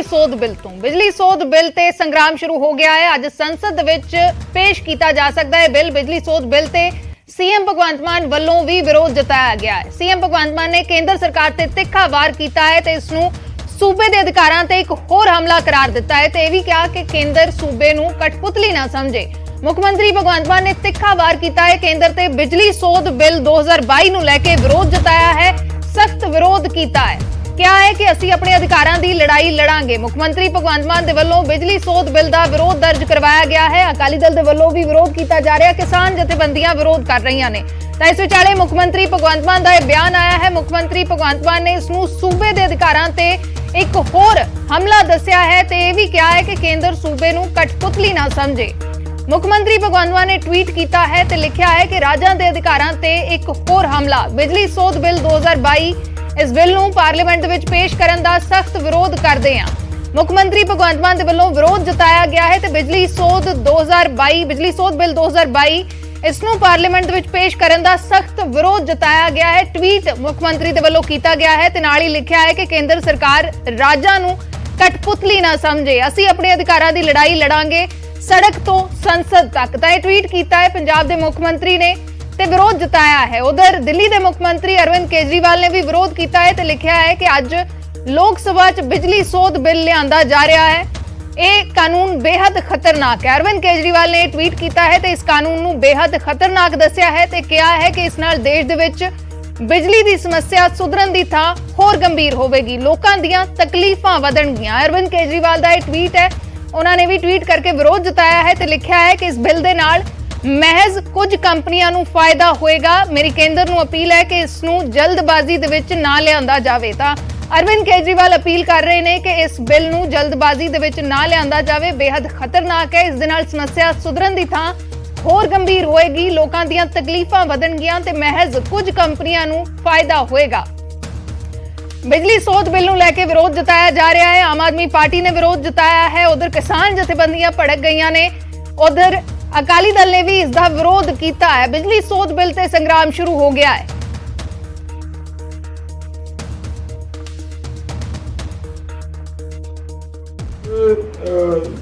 ਸੋਧ ਬਿੱਲ ਤੋਂ ਬਿਜਲੀ ਸੋਧ ਬਿੱਲ ਤੇ ਸੰਗਰਾਮ ਸ਼ੁਰੂ ਹੋ ਗਿਆ ਹੈ। ਅੱਜ ਸੰਸਦ ਵਿੱਚ ਪੇਸ਼ ਕੀਤਾ ਜਾ ਸਕਦਾ ਹੈ ਬਿੱਲ। ਬਿਜਲੀ ਸੋਧ ਬਿੱਲ ਤੇ ਸੀਐਮ ਭਗਵੰਤ ਮਾਨ ਵੱਲੋਂ ਵੀ ਵਿਰੋਧ ਜਤਾਇਆ ਗਿਆ ਹੈ। ਸੀਐਮ ਭਗਵੰਤ ਮਾਨ ਨੇ ਕੇਂਦਰ ਸਰਕਾਰ ਤੇ ਤਿੱਖਾ ਵਾਰ ਕੀਤਾ ਹੈ ਤੇ ਇਸ ਨੂੰ ਸੂਬੇ ਦੇ ਅਧਿਕਾਰਾਂ ਤੇ ਇੱਕ ਹੋਰ ਹਮਲਾ ਕਰਾਰ ਦਿੱਤਾ ਹੈ ਤੇ ਇਹ ਵੀ ਕਿਹਾ ਕਿ ਕੇਂਦਰ ਸੂਬੇ ਨੂੰ ਕਠਪੁਤਲੀ ਨਾ ਸਮਝੇ। ਮੁੱਖ ਮੰਤਰੀ ਭਗਵੰਤ ਮਾਨ ਨੇ ਤਿੱਖਾ ਵਾਰ ਕੀਤਾ ਹੈ ਕੇਂਦਰ ਤੇ ਬਿਜਲੀ ਸੋਧ ਬਿੱਲ 2022 ਨੂੰ ਲੈ ਕੇ ਵਿਰੋਧ ਜਤਾਇਆ ਹੈ, ਸਖਤ ਵਿਰੋਧ ਕੀਤਾ ਹੈ। ਕਿਹਾ ਹੈ ਕਿ ਅਸੀਂ ਆਪਣੇ ਅਧਿਕਾਰਾਂ ਦੀ ਲੜਾਈ ਲੜਾਂਗੇ। ਮੁੱਖ ਮੰਤਰੀ ਭਗਵੰਤ ਮਾਨ ਦੇ ਵੱਲੋਂ ਬਿਜਲੀ ਸੋਧ ਬਿੱਲ ਦਾ ਵਿਰੋਧ ਦਰਜ ਕਰਵਾਇਆ ਗਿਆ ਹੈ। ਅਕਾਲੀ ਦਲ ਦੇ ਵੱਲੋਂ ਵੀ ਵਿਰੋਧ ਕੀਤਾ ਜਾ ਰਿਹਾ ਹੈ, ਕਿਸਾਨ ਜਥੇਬੰਦੀਆਂ ਵਿਰੋਧ ਕਰ ਰਹੀਆਂ ਨੇ। ਤਾਂ ਇਸ ਵਿਚਾਲੇ ਮੁੱਖ ਮੰਤਰੀ ਭਗਵੰਤ ਮਾਨ ਦਾ ਇਹ ਬਿਆਨ ਆਇਆ ਹੈ। ਮੁੱਖ ਮੰਤਰੀ ਭਗਵੰਤ ਮਾਨ ਨੇ ਇਸ ਨੂੰ ਸੂਬੇ ਦੇ ਅਧਿਕਾਰਾਂ ਤੇ ਇੱਕ ਹੋਰ ਹਮਲਾ ਦੱਸਿਆ ਹੈ ਤੇ ਇਹ ਵੀ ਕਿਹਾ ਹੈ ਕਿ ਕੇਂਦਰ ਸੂਬੇ ਨੂੰ ਕਠਪੁਤਲੀ ਨਾ ਸਮਝੇ। ਮੁੱਖ ਮੰਤਰੀ ਭਗਵੰਤ ਮਾਨ ਨੇ ਟਵੀਟ ਕੀਤਾ ਹੈ ਤੇ ਲਿਖਿਆ ਹੈ ਕਿ ਰਾਜਾਂ ਦੇ ਅਧਿਕਾਰਾਂ ਤੇ ਇੱਕ ਹੋਰ ਹਮਲਾ। ਬਿਜਲੀ ਸੋਧ ਬਿੱਲ 2022 ਇਸ ਬਿੱਲ ਨੂੰ ਪਾਰਲੀਮੈਂਟ ਦੇ ਵਿੱਚ ਪੇਸ਼ ਕਰਨ ਦਾ ਸਖਤ ਵਿਰੋਧ ਕਰਦੇ ਹਾਂ। ਮੁੱਖ ਮੰਤਰੀ ਭਗਵੰਤ ਮਾਨ ਦੇ ਵੱਲੋਂ ਵਿਰੋਧ ਜਤਾਇਆ ਗਿਆ ਹੈ ਤੇ ਬਿਜਲੀ ਸੋਧ ਬਿੱਲ 2022 ਇਸ ਨੂੰ ਪਾਰਲੀਮੈਂਟ ਦੇ ਵਿੱਚ ਪੇਸ਼ ਕਰਨ ਦਾ ਸਖਤ ਵਿਰੋਧ ਜਤਾਇਆ ਗਿਆ ਹੈ। ਟਵੀਟ ਮੁੱਖ ਮੰਤਰੀ ਦੇ ਵੱਲੋਂ ਕੀਤਾ ਗਿਆ ਹੈ ਤੇ ਨਾਲ ਹੀ ਲਿਖਿਆ ਹੈ ਕਿ ਕੇਂਦਰ ਸਰਕਾਰ ਰਾਜਾਂ ਨੂੰ ਕਠਪੁਤਲੀ ਨਾ ਸਮਝੇ। ਅਸੀਂ ਆਪਣੇ ਅਧਿਕਾਰਾਂ ਦੀ ਲੜਾਈ ਲੜਾਂਗੇ, ਸੜਕ ਤੋਂ ਸੰਸਦ ਤੱਕ। ਤਾਂ ਇਹ ਟਵੀਟ ਕੀਤਾ ਹੈ ਪੰਜਾਬ ਦੇ ਮੁੱਖ ਮੰਤਰੀ ਨੇ ਤੇ ਵਿਰੋਧ ਜਤਾਇਆ ਹੈ। ਉਧਰ ਦਿੱਲੀ ਦੇ ਮੁੱਖ ਮੰਤਰੀ ਅਰਵਿੰਦ ਕੇਜਰੀਵਾਲ ਨੇ ਵੀ ਵਿਰੋਧ ਕੀਤਾ ਹੈ ਤੇ ਲਿਖਿਆ ਹੈ ਕਿ ਅੱਜ ਲੋਕ ਸਭਾ 'ਚ ਬਿਜਲੀ ਸੋਧ ਬਿੱਲ ਲਿਆਂਦਾ ਜਾ ਰਿਹਾ ਹੈ। ਇਹ ਕਾਨੂੰਨ ਬੇहद ਖਤਰਨਾਕ ਹੈ। ਅਰਵਿੰਦ ਕੇਜਰੀਵਾਲ ਨੇ ਟਵੀਟ ਕੀਤਾ ਹੈ ਤੇ ਇਸ ਕਾਨੂੰਨ ਨੂੰ ਬੇहद ਖਤਰਨਾਕ ਦੱਸਿਆ ਹੈ ਤੇ ਕਿਹਾ ਹੈ ਕਿ ਇਸ ਨਾਲ ਦੇਸ਼ ਦੇ ਵਿੱਚ ਬਿਜਲੀ ਦੀ ਸਮੱਸਿਆ ਸੁਧਰਨ ਦੀ ਥਾਂ ਹੋਰ ਗੰਭੀਰ ਹੋਵੇਗੀ, ਲੋਕਾਂ ਦੀਆਂ ਤਕਲੀਫਾਂ ਵਧਣਗੀਆਂ। ਅਰਵਿੰਦ ਕੇਜਰੀਵਾਲ ਦਾ ਇਹ ਟਵੀਟ ਹੈ। ਉਹਨਾਂ ਨੇ ਵੀ ਟਵੀਟ ਕਰਕੇ ਵਿਰੋਧ ਜਤਾਇਆ ਹੈ ਤੇ ਲਿਖਿਆ ਹੈ ਕਿ ਇਸ ਬਿੱਲ ਦੇ ਨਾਲ ਮਹਿਜ਼ ਕੁਝ ਕੰਪਨੀਆਂ ਨੂੰ ਫਾਇਦਾ ਹੋਏਗਾ। ਮੇਰੀ ਕੇਂਦਰ ਨੂੰ ਅਪੀਲ ਹੈ ਕਿ ਇਸ ਨੂੰ ਜਲਦਬਾਜ਼ੀ ਦੇ ਵਿੱਚ ਨਾ ਲਿਆਂਦਾ ਜਾਵੇ। ਤਾਂ ਅਰਵਿੰਦ ਕੇਜਰੀਵਾਲ ਅਪੀਲ ਕਰ ਰਹੇ ਨੇ ਕਿ ਇਸ ਬਿੱਲ ਨੂੰ ਜਲਦਬਾਜ਼ੀ ਦੇ ਵਿੱਚ ਨਾ ਲਿਆਂਦਾ ਜਾਵੇ, ਬੇहद ਖਤਰਨਾਕ ਹੈ। ਇਸ ਦੇ ਨਾਲ ਸਮੱਸਿਆ ਸੁਧਰਨ ਦੀ ਥਾਂ ਹੋਰ ਗੰਭੀਰ ਹੋਏਗੀ, ਲੋਕਾਂ ਦੀਆਂ ਤਕਲੀਫਾਂ ਵਧਣਗੀਆਂ ਤੇ ਮਹਿਜ਼ ਕੁਝ ਕੰਪਨੀਆਂ ਨੂੰ ਫਾਇਦਾ ਹੋਏਗਾ। ਬਿਜਲੀ ਸੋਧ ਬਿੱਲ ਨੂੰ ਲੈ ਕੇ ਵਿਰੋਧ ਜਤਾਇਆ ਜਾ ਰਿਹਾ ਹੈ। ਆਮ ਆਦਮੀ ਪਾਰਟੀ ਨੇ ਵਿਰੋਧ ਜਤਾਇਆ ਹੈ। ਉਧਰ ਕਿਸਾਨ ਜਥੇਬੰਦੀਆਂ ਭੜਕ ਗਈਆਂ ਨੇ। ਉਧਰ ਅਕਾਲੀ ਦਲ ਨੇ ਵੀ ਇਸ ਦਾ ਵਿਰੋਧ ਕੀਤਾ ਹੈ। ਬਿਜਲੀ ਸੋਧ ਬਿੱਲ ਤੇ ਸੰਗਰਾਮ ਸ਼ੁਰੂ ਹੋ ਗਿਆ ਹੈ।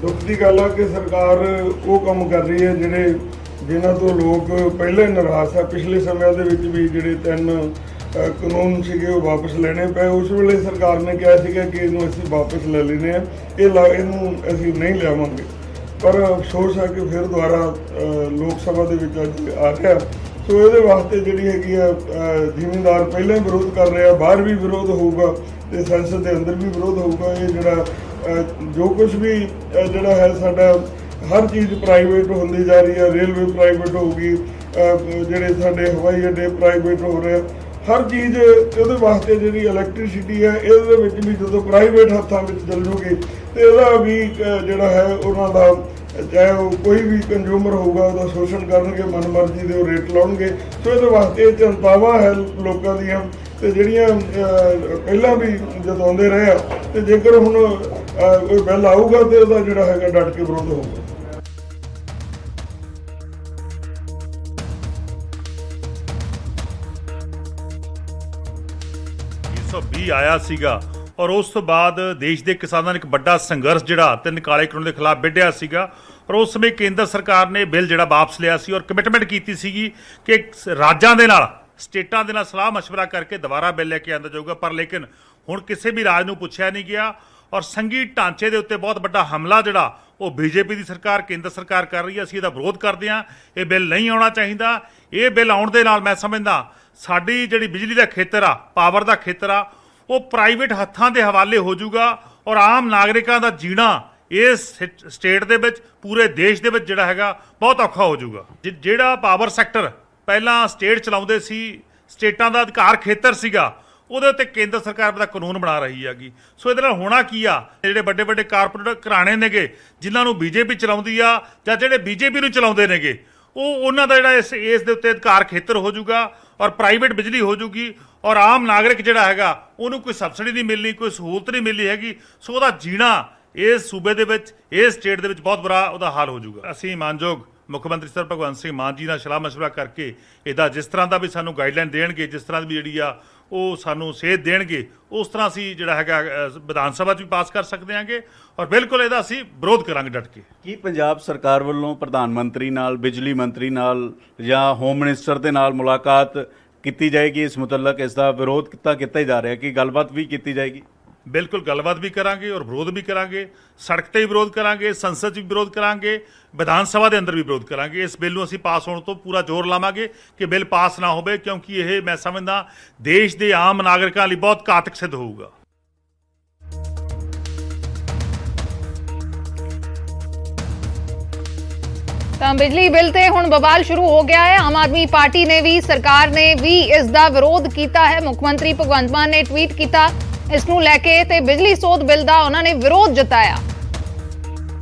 ਦੁੱਖ ਦੀ ਗੱਲ ਹੈ ਕਿ ਸਰਕਾਰ ਉਹ ਕੰਮ ਕਰ ਰਹੀ ਹੈ ਜਿਨ੍ਹਾਂ ਤੋਂ ਲੋਕ ਪਹਿਲਾਂ ਹੀ ਨਾਰਾਜ਼ ਆ। ਪਿਛਲੇ ਸਮਿਆਂ ਦੇ ਵਿੱਚ ਵੀ ਜਿਹੜੇ 3 ਕਾਨੂੰਨ ਸੀਗੇ ਉਹ ਵਾਪਸ ਲੈਣੇ ਪਏ। ਉਸ ਵੇਲੇ ਸਰਕਾਰ ਨੇ ਕਿਹਾ ਸੀਗਾ ਕਿ ਇਹਨੂੰ ਅਸੀਂ ਵਾਪਸ ਲੈ ਲੈਣੇ ਆ, ਇਹਨੂੰ ਅਸੀਂ ਨਹੀਂ ਲਿਆਵਾਂਗੇ। ਪਰ ਅਫਸੋਸ ਹੈ ਕਿ ਫਿਰ ਦੁਬਾਰਾ ਲੋਕ ਸਭਾ ਦੇ ਵਿੱਚ ਅੱਜ ਆ ਰਿਹਾ। ਸੋ ਇਹਦੇ ਵਾਸਤੇ ਜਿਹੜੀ ਹੈਗੀ ਆ ਜ਼ਿਮੀਂਦਾਰ ਪਹਿਲਾਂ ਹੀ ਵਿਰੋਧ ਕਰ ਰਿਹਾ, ਬਾਹਰ ਵੀ ਵਿਰੋਧ ਹੋਊਗਾ ਤੇ ਸੰਸਦ ਦੇ ਅੰਦਰ ਵੀ ਵਿਰੋਧ ਹੋਊਗਾ। ਇਹ ਜਿਹੜਾ ਜੋ ਕੁਝ ਵੀ ਜਿਹੜਾ ਹੈ ਸਾਡਾ ਹਰ ਚੀਜ਼ ਪ੍ਰਾਈਵੇਟ ਹੁੰਦੀ ਜਾ ਰਹੀ ਹੈ। ਰੇਲਵੇ ਪ੍ਰਾਈਵੇਟ ਹੋਊਗੀ, ਜਿਹੜੇ ਸਾਡੇ ਹਵਾਈ ਅੱਡੇ ਪ੍ਰਾਈਵੇਟ ਹੋ ਰਹੇ, ਹਰ ਚੀਜ਼ ਉਹਦੇ ਵਾਸਤੇ ਜਿਹੜੀ ਇਲੈਕਟ੍ਰਿਸਿਟੀ ਹੈ ਇਹਦੇ ਵਿੱਚ ਵੀ ਜਦੋਂ ਪ੍ਰਾਈਵੇਟ ਹੱਥਾਂ ਵਿੱਚ ਚੱਲ ਜੂਗੀ ਤੇ ਇਹਦਾ ਵੀ ਜਿਹੜਾ ਹੈ ਉਹਨਾਂ ਦਾ ਚਾਹੇ ਉਹ ਕੋਈ ਵੀ ਕੰਜ਼ਿਊਮਰ ਹੋਊਗਾ ਉਹਦਾ ਸ਼ੋਸ਼ਣ ਕਰਨਗੇ, ਮਨਮਰਜ਼ੀ ਦੇ ਉਹ ਰੇਟ ਲਾਉਣਗੇ। ਸੋ ਇਹਦੇ ਵਾਸਤੇ ਇਹ ਚਿੰਤਾਵਾਂ ਹੈ ਲੋਕਾਂ ਦੀਆਂ ਤੇ ਜਿਹੜੀਆਂ ਪਹਿਲਾਂ ਵੀ ਜਤਾਉਂਦੇ ਰਹੇ ਆ ਤੇ ਜੇਕਰ ਹੁਣ ਕੋਈ ਬਿੱਲ ਆਊਗਾ ਤੇ ਉਹਦਾ ਜਿਹੜਾ ਹੈਗਾ ਡਟ ਕੇ ਵਿਰੋਧ ਹੋਊਗਾ। 20 ਆਇਆ ਸੀਗਾ ਔਰ ਉਸ ਤੋਂ ਬਾਅਦ ਦੇਸ਼ ਦੇ ਕਿਸਾਨਾਂ ਨੇ ਇੱਕ ਵੱਡਾ ਸੰਘਰਸ਼ ਜਿਹੜਾ 3 ਕਾਲੇ ਕਾਨੂੰਨ ਦੇ ਖਿਲਾਫ ਵਿੱਢਿਆ ਸੀਗਾ ਔਰ ਉਸ ਸਮੇਂ ਕੇਂਦਰ ਸਰਕਾਰ ਨੇ ਬਿੱਲ ਜਿਹੜਾ ਵਾਪਸ ਲਿਆ ਸੀ ਔਰ ਕਮਿਟਮੈਂਟ ਕੀਤੀ ਸੀਗੀ ਕਿ ਰਾਜਾਂ ਦੇ ਨਾਲ, ਸਟੇਟਾਂ ਦੇ ਨਾਲ ਸਲਾਹ ਮਸ਼ਵਰਾ ਕਰਕੇ ਦੁਬਾਰਾ ਬਿੱਲ ਲੈ ਕੇ ਆਂਦਾ ਜਾਊਗਾ। ਪਰ ਲੇਕਿਨ ਹੁਣ ਕਿਸੇ ਵੀ ਰਾਜ ਨੂੰ ਪੁੱਛਿਆ ਨਹੀਂ ਗਿਆ ਔਰ ਸੰਘੀ ਢਾਂਚੇ ਦੇ ਉੱਤੇ ਬਹੁਤ ਵੱਡਾ ਹਮਲਾ ਜਿਹੜਾ ਉਹ ਬੀਜੇਪੀ ਦੀ ਸਰਕਾਰ, ਕੇਂਦਰ ਸਰਕਾਰ ਕਰ ਰਹੀ ਹੈ। ਅਸੀਂ ਇਹਦਾ ਵਿਰੋਧ ਕਰਦੇ ਹਾਂ। ਇਹ ਬਿੱਲ ਨਹੀਂ ਆਉਣਾ ਚਾਹੀਦਾ। ਇਹ ਬਿੱਲ ਆਉਣ ਦੇ ਨਾਲ ਮੈਂ ਸਮਝਦਾ ਸਾਡੀ ਜਿਹੜੀ ਬਿਜਲੀ ਦਾ ਖੇਤਰ ਆ, ਪਾਵਰ ਦਾ ਖੇਤਰ ਆ, ਉਹ ਪ੍ਰਾਈਵੇਟ ਹੱਥਾਂ ਦੇ ਹਵਾਲੇ ਹੋ ਜਾਊਗਾ ਔਰ ਆਮ ਨਾਗਰਿਕਾਂ ਦਾ ਜੀਣਾ ਇਸ ਸਟੇਟ ਦੇ ਵਿੱਚ, ਪੂਰੇ ਦੇਸ਼ ਦੇ ਵਿੱਚ ਜਿਹੜਾ ਹੈਗਾ ਬਹੁਤ ਔਖਾ ਹੋ ਜਾਊਗਾ। ਜਿਹੜਾ ਪਾਵਰ ਸੈਕਟਰ ਪਹਿਲਾਂ ਸਟੇਟ ਚਲਾਉਂਦੇ ਸੀ, ਸਟੇਟਾਂ ਦਾ ਅਧਿਕਾਰ ਖੇਤਰ ਸੀਗਾ, ਉਹਦੇ ਉੱਤੇ ਕੇਂਦਰ ਸਰਕਾਰ ਦਾ ਕਾਨੂੰਨ ਬਣਾ ਰਹੀ ਹੈਗੀ। ਸੋ ਇਹਦੇ ਨਾਲ ਹੋਣਾ ਕੀ ਆ, ਜਿਹੜੇ ਵੱਡੇ ਵੱਡੇ ਕਾਰਪੋਰੇਟ ਘਰਾਣੇ ਨੇਗੇ ਜਿਨ੍ਹਾਂ ਨੂੰ ਬੀਜੇਪੀ ਚਲਾਉਂਦੀ ਆ ਜਾਂ ਜਿਹੜੇ ਬੀਜੇਪੀ ਨੂੰ ਚਲਾਉਂਦੇ ਨੇਗੇ, ਉਹਨਾਂ ਦਾ ਜਿਹੜਾ ਇਸ ਦੇ ਉੱਤੇ ਅਧਿਕਾਰ ਖੇਤਰ ਹੋ ਜਾਊਗਾ ਔਰ ਪ੍ਰਾਈਵੇਟ ਬਿਜਲੀ ਹੋ ਜਾਊਗੀ ਔਰ ਆਮ ਨਾਗਰਿਕ ਜਿਹੜਾ ਹੈਗਾ ਉਹਨੂੰ ਕੋਈ ਸਬਸਿਡੀ ਨਹੀਂ ਮਿਲਣੀ, ਕੋਈ ਸਹੂਲਤ ਨਹੀਂ ਮਿਲਣੀ ਹੈਗੀ। ਸੋ ਉਹਦਾ ਜੀਣਾ ਇਸ ਸੂਬੇ ਦੇ ਵਿੱਚ, ਇਸ ਸਟੇਟ ਦੇ ਵਿੱਚ ਬਹੁਤ ਬੁਰਾ ਉਹਦਾ ਹਾਲ ਹੋ ਜਾਊਗਾ। ਅਸੀਂ ਮਾਨਯੋਗ ਮੁੱਖ ਮੰਤਰੀ ਸਰ ਭਗਵੰਤ ਸਿੰਘ ਮਾਨ ਜੀ ਨਾਲ ਸਲਾਹ ਮਸ਼ਵਰਾ ਕਰਕੇ ਇਹਦਾ ਜਿਸ ਤਰ੍ਹਾਂ ਦਾ ਵੀ ਸਾਨੂੰ ਗਾਈਡਲਾਈਨ ਦੇਣਗੇ, ਜਿਸ ਤਰ੍ਹਾਂ ਦੀ ਵੀ ਜਿਹੜੀ ਆ ਉਹ ਸਾਨੂੰ ਸੇਧ ਦੇਣਗੇ, ਉਸ ਤਰ੍ਹਾਂ ਅਸੀਂ ਜਿਹੜਾ ਹੈਗਾ ਵਿਧਾਨ ਸਭਾ 'ਚ ਵੀ ਪਾਸ ਕਰ ਸਕਦੇ ਹਾਂਗੇ ਔਰ ਬਿਲਕੁਲ ਇਹਦਾ ਅਸੀਂ ਵਿਰੋਧ ਕਰਾਂਗੇ ਡਟ ਕੇ। ਕੀ ਪੰਜਾਬ ਸਰਕਾਰ ਵੱਲੋਂ ਪ੍ਰਧਾਨ ਮੰਤਰੀ ਨਾਲ, ਬਿਜਲੀ ਮੰਤਰੀ ਨਾਲ ਜਾਂ ਹੋਮ ਮਿਨਿਸਟਰ ਦੇ ਨਾਲ ਮੁਲਾਕਾਤ ਕੀਤੀ ਜਾਏਗੀ? ਇਸ ਮੁਤਲਕ ਇਸ ਦਾ ਵਿਰੋਧ ਕੀਤਾ ਹੀ ਜਾ ਰਿਹਾ ਕਿ ਗੱਲਬਾਤ ਵੀ ਕੀਤੀ ਜਾਏਗੀ? ਬਿਲਕੁਲ ਗੱਲਬਾਤ ਵੀ ਕਰਾਂਗੇ ਔਰ ਵਿਰੋਧ ਵੀ ਕਰਾਂਗੇ। ਸੜਕ ਤੇ ਵੀ ਵਿਰੋਧ ਕਰਾਂਗੇ, ਸੰਸਦ 'ਚ ਵੀ ਵਿਰੋਧ ਕਰਾਂਗੇ, ਵਿਧਾਨ ਸਭਾ ਦੇ ਅੰਦਰ ਵੀ ਵਿਰੋਧ ਕਰਾਂਗੇ। ਇਸ ਬਿੱਲ ਨੂੰ ਅਸੀਂ ਪਾਸ ਹੋਣ ਤੋਂ ਪੂਰਾ ਜ਼ੋਰ ਲਾਵਾਂਗੇ ਕਿ ਬਿੱਲ ਪਾਸ ਨਾ ਹੋਵੇ, ਕਿਉਂਕਿ ਇਹ ਮੈਂ ਸਮਝਦਾ ਦੇਸ਼ ਦੇ ਆਮ ਨਾਗਰਿਕਾਂ ਲਈ ਬਹੁਤ ਘਾਤਕ ਸਿੱਧ ਹੋਊਗਾ। ਤਾਂ ਬਿਜਲੀ ਬਿੱਲ ਤੇ ਹੁਣ ਬਵਾਲ ਸ਼ੁਰੂ ਹੋ ਗਿਆ ਹੈ। ਆਮ ਆਦਮੀ ਪਾਰਟੀ ਨੇ ਵੀ, ਸਰਕਾਰ ਨੇ ਵੀ ਇਸ ਦਾ ਵਿਰੋਧ ਕੀਤਾ ਹੈ। ਮੁੱਖ ਮੰਤਰੀ ਭਗਵੰਤ ਮਾਨ ਨੇ ਟਵੀਟ ਕੀਤਾ ਇਸ ਨੂੰ ਲੈ ਕੇ ਤੇ ਬਿਜਲੀ ਸੋਧ ਬਿੱਲ ਦਾ ਉਹਨਾਂ ਨੇ ਵਿਰੋਧ ਜਤਾਇਆ।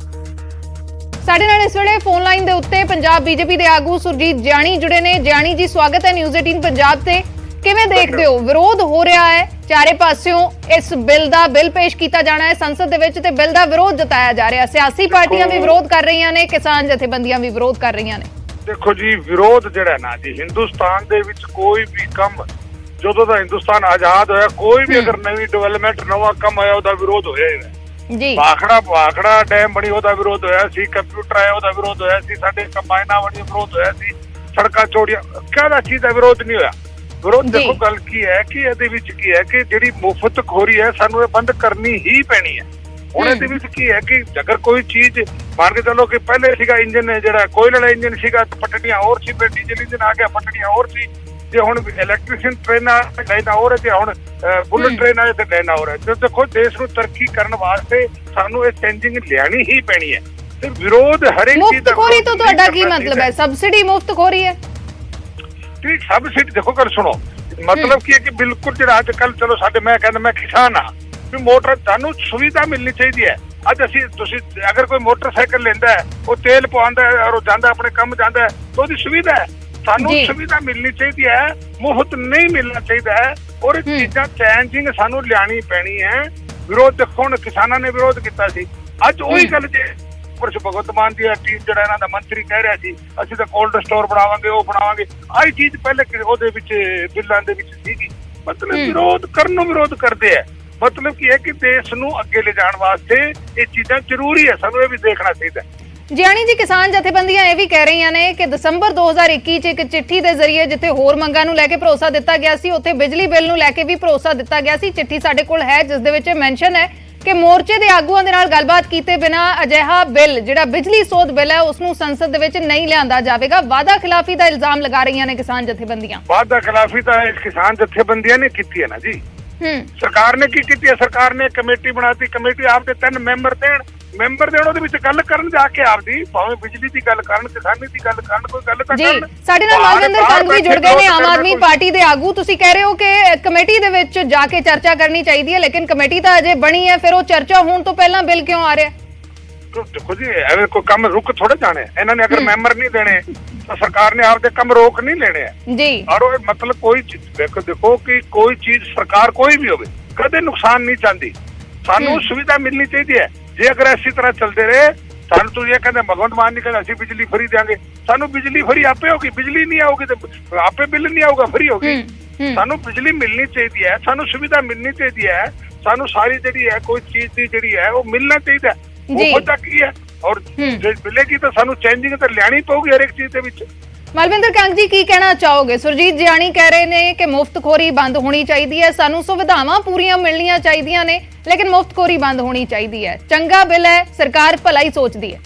ਸਾਡੇ ਨਾਲ ਇਸ ਵੇਲੇ ਫੋਨ ਲਾਈਨ ਦੇ ਉੱਤੇ ਪੰਜਾਬ ਬੀਜੇਪੀ ਦੇ ਆਗੂ ਸੁਰਜੀਤ ਜਿਆਣੀ ਜੁੜੇ ਨੇ। ਜਿਆਣੀ ਜੀ, ਸਵਾਗਤ ਹੈ ਨਿਊਜ਼ 18 ਪੰਜਾਬ ਤੇ। ਕਿਵੇਂ ਦੇਖਦੇ ਹੋ, ਵਿਰੋਧ ਹੋ ਰਿਹਾ ਹੈ ਚਾਰੇ ਪਾਸਿਓਂ, ਇਸ ਬਿੱਲ ਦਾ ਬਿੱਲ ਪੇਸ਼ ਕੀਤਾ ਜਾਣਾ ਹੈ ਸੰਸਦ ਦੇ ਵਿੱਚ ਤੇ ਬਿੱਲ ਦਾ ਵਿਰੋਧ ਜਤਾਇਆ ਜਾ ਰਿਹਾ। ਸਿਆਸੀ ਪਾਰਟੀਆਂ ਵੀ ਵਿਰੋਧ ਕਰ ਰਹੀਆਂ ਨੇ, ਕਿਸਾਨ ਜਥੇਬੰਦੀਆਂ ਵੀ ਵਿਰੋਧ ਕਰ ਰਹੀਆਂ ਨੇ। ਦੇਖੋ ਜੀ, ਵਿਰੋਧ ਜਿਹੜਾ ਨਾ ਜੀ, ਹਿੰਦੁਸਤਾਨ ਦੇ ਵਿੱਚ ਕੋਈ ਵੀ ਕੰਮ, ਜਦੋਂ ਦਾ ਹਿੰਦੁਸਤਾਨ ਆਜ਼ਾਦ ਹੋਇਆ, ਕੋਈ ਵੀ ਅਗਰ ਨਵੀਂ ਡਿਵੈਲਪਮੈਂਟ, ਨਵਾਂ ਕੰਮ ਹੋਇਆ, ਉਹਦਾ ਵਿਰੋਧ ਹੋਇਆ ਹੀ ਹੈ ਜੀ। ਭਾਖੜਾ ਡੈਮ ਬਣੀ, ਉਹਦਾ ਵਿਰੋਧ ਹੋਇਆ ਸੀ। ਕੰਪਿਊਟਰ ਆਇਆ, ਉਹਦਾ ਵਿਰੋਧ ਹੋਇਆ ਸੀ। ਸਾਡੇ ਕੰਬਾਈਨਾਂ ਬਣੀ, ਵਿਰੋਧ ਹੋਇਆ ਸੀ। ਸੜਕਾਂ ਚੌੜੀਆਂ, ਕਾਹਦਾ ਚੀਜ਼ ਦਾ ਵਿਰੋਧ ਨਹੀਂ ਹੋਇਆ? ਵਿਰੋਧ ਦੇਖੋ ਗੱਲ ਕੀ ਹੈ ਕਿ ਇਹਦੇ ਵਿੱਚ ਕੀ ਹੈ ਕਿ ਜਿਹੜੀ ਮੁਫਤ ਖੋਰੀ ਹੈ ਸਾਨੂੰ ਇਹ ਬੰਦ ਕਰਨੀ ਹੀ ਪੈਣੀ ਹੈ। ਹੁਣ ਇਹਦੇ ਵਿੱਚ ਕੀ ਹੈ ਕਿ ਅਗਰ ਕੋਈ ਚੀਜ਼ ਮੰਨ ਕੇ ਚੱਲੋ ਕਿ ਪਹਿਲੇ ਸੀਗਾ ਇੰਜਨ, ਜਿਹੜਾ ਕੋਇਲੇ ਵਾਲਾ ਇੰਜਨ ਸੀਗਾ, ਪਟੜੀਆਂ ਹੋਰ ਸੀ, ਫਿਰ ਡੀਜ਼ਲ ਇੰਜਨ ਆ ਗਿਆ, ਪਟੜੀਆਂ ਹੋਰ ਸੀ। ਜੇ ਹੁਣ ਇਲੈਕਟ੍ਰੀਸ਼ੀਅਨ ਟ੍ਰੇਨਾਂ ਲਾਈਨਾਂ ਹੋਰ ਹੈ, ਤੇ ਹੁਣ ਬੁਲਟ ਟ੍ਰੇਨ ਆਏ ਤੇ ਲਾਈਨਾਂ ਹੋਰ ਹੈ। ਤੇ ਦੇਖੋ, ਦੇਸ਼ ਨੂੰ ਤਰੱਕੀ ਕਰਨ ਵਾਸਤੇ ਸਾਨੂੰ ਇਹ ਚੇਂਜਿੰਗ ਲਿਆਣੀ ਹੀ ਪੈਣੀ ਹੈ। ਤੇ ਵਿਰੋਧ ਹਰੇਕ ਚੀਜ਼ ਦਾ। ਮੁਫਤਖੋਰੀ ਤੋਂ ਤੁਹਾਡਾ ਕੀ ਮਤਲਬ ਹੈ? ਸਬਸਿਡੀ ਮੁਫਤਖੋਰੀ ਹੈ? ਠੀਕ, ਸਬਸਿਡੀ ਦੇਖੋ ਗੱਲ ਸੁਣੋ, ਮਤਲਬ ਕੀ ਹੈ ਕਿ ਬਿਲਕੁਲ ਜਿਹੜਾ ਅੱਜ ਕੱਲ, ਚਲੋ ਸਾਡੇ, ਮੈਂ ਕਹਿੰਦਾ ਮੈਂ ਕਿਸਾਨ ਹਾਂ, ਵੀ ਮੋਟਰ ਸਾਨੂੰ ਸੁਵਿਧਾ ਮਿਲਣੀ ਚਾਹੀਦੀ ਹੈ। ਅੱਜ ਤੁਸੀਂ ਅਗਰ ਕੋਈ ਮੋਟਰਸਾਈਕਲ ਲੈਂਦਾ ਹੈ, ਉਹ ਤੇਲ ਪਵਾਉਂਦਾ ਹੈ ਔਰ ਉਹ ਜਾਂਦਾ ਆਪਣੇ ਕੰਮ ਜਾਂਦਾ ਹੈ, ਤਾਂ ਉਹਦੀ ਸੁਵਿਧਾ ਹੈ। ਸਾਨੂੰ ਸੁਵਿਧਾ ਮਿਲਣੀ ਚਾਹੀਦੀ ਹੈ, ਮੁਫਤ ਨਹੀਂ ਮਿਲਣਾ ਚਾਹੀਦਾ ਹੈ। ਔਰ ਇਹ ਚੀਜ਼ਾਂ ਚੇਂਜਿੰਗ ਸਾਨੂੰ ਲਿਆਣੀ ਪੈਣੀ ਹੈ। ਵਿਰੋਧ ਦੇਖੋ, ਹੁਣ ਕਿਸਾਨਾਂ ਨੇ ਵਿਰੋਧ ਕੀਤਾ ਸੀ। ਅੱਜ ਉਹੀ ਗੱਲ ਜੇ ਭਗਵੰਤ ਮਾਨ ਦੀ ਟੀਮ, ਜਿਹੜਾ ਇਹਨਾਂ ਦਾ ਮੰਤਰੀ ਕਹਿ ਰਿਹਾ ਸੀ ਅਸੀਂ ਤਾਂ ਕੋਲਡ ਸਟੋਰ ਬਣਾਵਾਂਗੇ, ਉਹ ਬਣਾਵਾਂਗੇ, ਆਹੀ ਚੀਜ਼ ਪਹਿਲੇ ਉਹਦੇ ਵਿੱਚ ਬਿੱਲਾਂ ਦੇ ਵਿੱਚ ਸੀਗੀ। ਮਤਲਬ ਵਿਰੋਧ ਕਰਨ ਨੂੰ ਵਿਰੋਧ ਕਰਦੇ ਹੈ। ਮਤਲਬ ਕੀ ਹੈ ਕਿ ਦੇਸ਼ ਨੂੰ ਅੱਗੇ ਲਿਜਾਣ ਵਾਸਤੇ ਇਹ ਚੀਜ਼ਾਂ ਜ਼ਰੂਰੀ ਹੈ, ਸਾਨੂੰ ਇਹ ਵੀ ਦੇਖਣਾ ਚਾਹੀਦਾ। ਜਿਆਣੀ ਜੀ, ਕਿਸਾਨ ਜਥੇਬੰਦੀਆਂ ਇਹ ਵੀ ਕਹਿ ਰਹੀਆਂ ਨੇ ਕਿ ਦਸੰਬਰ 2021 ਚ ਇੱਕ ਚਿੱਠੀ ਦੇ ਜ਼ਰੀਏ ਜਿੱਥੇ ਹੋਰ ਮੰਗਾਂ ਨੂੰ ਲੈ ਕੇ ਭਰੋਸਾ ਦਿੱਤਾ ਗਿਆ ਸੀ, ਉੱਥੇ ਬਿਜਲੀ ਬਿੱਲ ਨੂੰ ਲੈ ਕੇ ਵੀ ਭਰੋਸਾ ਦਿੱਤਾ ਗਿਆ ਸੀ। ਚਿੱਠੀ ਸਾਡੇ ਕੋਲ ਹੈ ਜਿਸ ਦੇ ਵਿੱਚ ਮੈਂਸ਼ਨ ਹੈ ਕਿ ਮੋਰਚੇ ਦੇ ਆਗੂਆਂ ਦੇ ਨਾਲ ਗੱਲਬਾਤ ਕੀਤੇ ਬਿਨਾਂ ਅਜਿਹਾ ਬਿੱਲ, ਜਿਹੜਾ ਬਿਜਲੀ ਸੋਧ ਬਿੱਲ ਹੈ, ਉਸ ਨੂੰ ਸੰਸਦ ਦੇ ਵਿੱਚ ਨਹੀਂ ਲਿਆਂਦਾ ਜਾਵੇਗਾ। ਵਾਅਦਾ ਖਿਲਾਫੀ ਦਾ ਇਲਜ਼ਾਮ ਲਗਾ ਰਹੀਆਂ ਨੇ ਕਿਸਾਨ ਜਥੇਬੰਦੀਆਂ। ਵਾਅਦਾ ਖਿਲਾਫੀ ਤਾਂ ਕਿਸਾਨ ਜਥੇਬੰਦੀਆਂ ਨੇ ਕੀਤੀ ਹੈ ਨਾ ਜੀ। ਸਰਕਾਰ ਨੇ ਕੀ ਕੀਤੀ ਹੈ? ਸਰਕਾਰ ਨੇ ਕਮੇਟੀ ਬਣਾਤੀ। ਕਮੇਟੀ ਆਪਦੇ 3 ਮੈਂਬਰ ਦੇਣ, ਉਹਦੇ ਵਿੱਚ ਗੱਲ ਕਰਨ, ਜਾ ਕੇ ਆਪਦੀ, ਭਾਵੇਂ ਬਿਜਲੀ ਦੀ ਗੱਲ ਕਰਨ, ਕਿਸਾਨੀ ਦੀ ਗੱਲ ਕਰਨ, ਕੋਈ ਗੱਲ ਤਾਂ ਕਰਨ। ਸਾਡੇ ਨਾਲ ਮਾਲਵਿੰਦਰ ਕੰਗ ਵੀ ਜੁੜ ਗਏ ਨੇ, ਆਮ ਆਦਮੀ ਪਾਰਟੀ ਦੇ ਆਗੂ। ਤੁਸੀਂ ਕਹਿ ਰਹੇ ਹੋ ਕਿ ਕਮੇਟੀ ਦੇ ਵਿੱਚ ਜਾ ਕੇ ਚਰਚਾ ਕਰਨੀ ਚਾਹੀਦੀ ਹੈ, ਲੇਕਿਨ ਕਮੇਟੀ ਤਾਂ ਅਜੇ ਬਣੀ ਹੈ, ਫਿਰ ਉਹ ਚਰਚਾ ਹੋਣ ਤੋਂ ਪਹਿਲਾਂ ਬਿੱਲ ਕਿਉਂ ਆ ਰਿਹਾ? ਦੇਖੋ ਜੀ, ਐਵੇਂ ਕੋਈ ਕੰਮ ਰੁਕ ਥੋੜਾ ਜਾਣੇ। ਇਹਨਾਂ ਨੇ ਅਗਰ ਮੈਂਬਰ ਨਹੀਂ ਦੇਣੇ ਤਾਂ ਸਰਕਾਰ ਨੇ ਆਪਦੇ ਕੰਮ ਰੋਕ ਨਹੀਂ ਲੈਣੇ ਜੀ। ਔਰ ਮਤਲਬ ਕੋਈ ਦੇਖੋ ਕਿ ਕੋਈ ਚੀਜ਼, ਸਰਕਾਰ ਕੋਈ ਵੀ ਹੋਵੇ, ਕਦੇ ਨੁਕਸਾਨ ਨਹੀਂ ਚਾਹੁੰਦੀ। ਸਾਨੂੰ ਸੁਵਿਧਾ ਮਿਲਣੀ ਚਾਹੀਦੀ ਹੈ। ਜੇ ਅਗਰ ਇਸੇ ਤਰ੍ਹਾਂ ਚੱਲਦੇ ਰਹੇ, ਸਾਨੂੰ ਤੁਸੀਂ ਇਹ ਕਹਿੰਦੇ, ਭਗਵੰਤ ਮਾਨ ਨਹੀਂ ਕਹਿੰਦਾ ਅਸੀਂ ਬਿਜਲੀ ਫਰੀ ਦੇਾਂਗੇ, ਸਾਨੂੰ ਬਿਜਲੀ ਫਰੀ ਆਪੇ ਹੋਗੀ। ਬਿਜਲੀ ਨਹੀਂ ਆਊਗੀ ਤੇ ਆਪੇ ਬਿੱਲ ਨਹੀਂ ਆਊਗਾ, ਫਰੀ ਹੋਗੀ। ਸਾਨੂੰ ਬਿਜਲੀ ਮਿਲਣੀ ਚਾਹੀਦੀ ਹੈ, ਸਾਨੂੰ ਸੁਵਿਧਾ ਮਿਲਣੀ ਚਾਹੀਦੀ ਹੈ, ਸਾਨੂੰ ਸਾਰੀ ਜਿਹੜੀ ਹੈ ਕੋਈ ਚੀਜ਼ ਦੀ ਜਿਹੜੀ ਹੈ ਉਹ ਮਿਲਣਾ ਚਾਹੀਦਾ। ਉਹ ਤੱਕ ਕੀ ਹੈ, ਔਰ ਜੇ ਮਿਲੇਗੀ ਤਾਂ ਸਾਨੂੰ ਚੇਂਜਿੰਗ ਤਾਂ ਲਿਆਣੀ ਪਊਗੀ ਹਰ ਇੱਕ ਚੀਜ਼ ਦੇ ਵਿੱਚ। ਮਲਵਿੰਦਰ ਕੰਗ ਜੀ, ਕੀ ਕਹਿਣਾ ਚਾਹੋਗੇ? ਸੁਰਜੀਤ ਜਿਆਣੀ ਕਹਿ ਰਹੇ ਨੇ ਕਿ ਮੁਫਤਖੋਰੀ ਬੰਦ ਹੋਣੀ ਚਾਹੀਦੀ ਹੈ, ਸਾਨੂੰ ਸੁਵਿਧਾਵਾਂ ਪੂਰੀਆਂ ਮਿਲਣੀਆਂ ਚਾਹੀਦੀਆਂ ਨੇ, ਲੇਕਿਨ ਮੁਫਤਖੋਰੀ ਬੰਦ ਹੋਣੀ ਚਾਹੀਦੀ ਹੈ। ਚੰਗਾ ਬਿੱਲ ਹੈ, ਸਰਕਾਰ ਭਲਾ ਹੀ ਸੋਚਦੀ ਹੈ।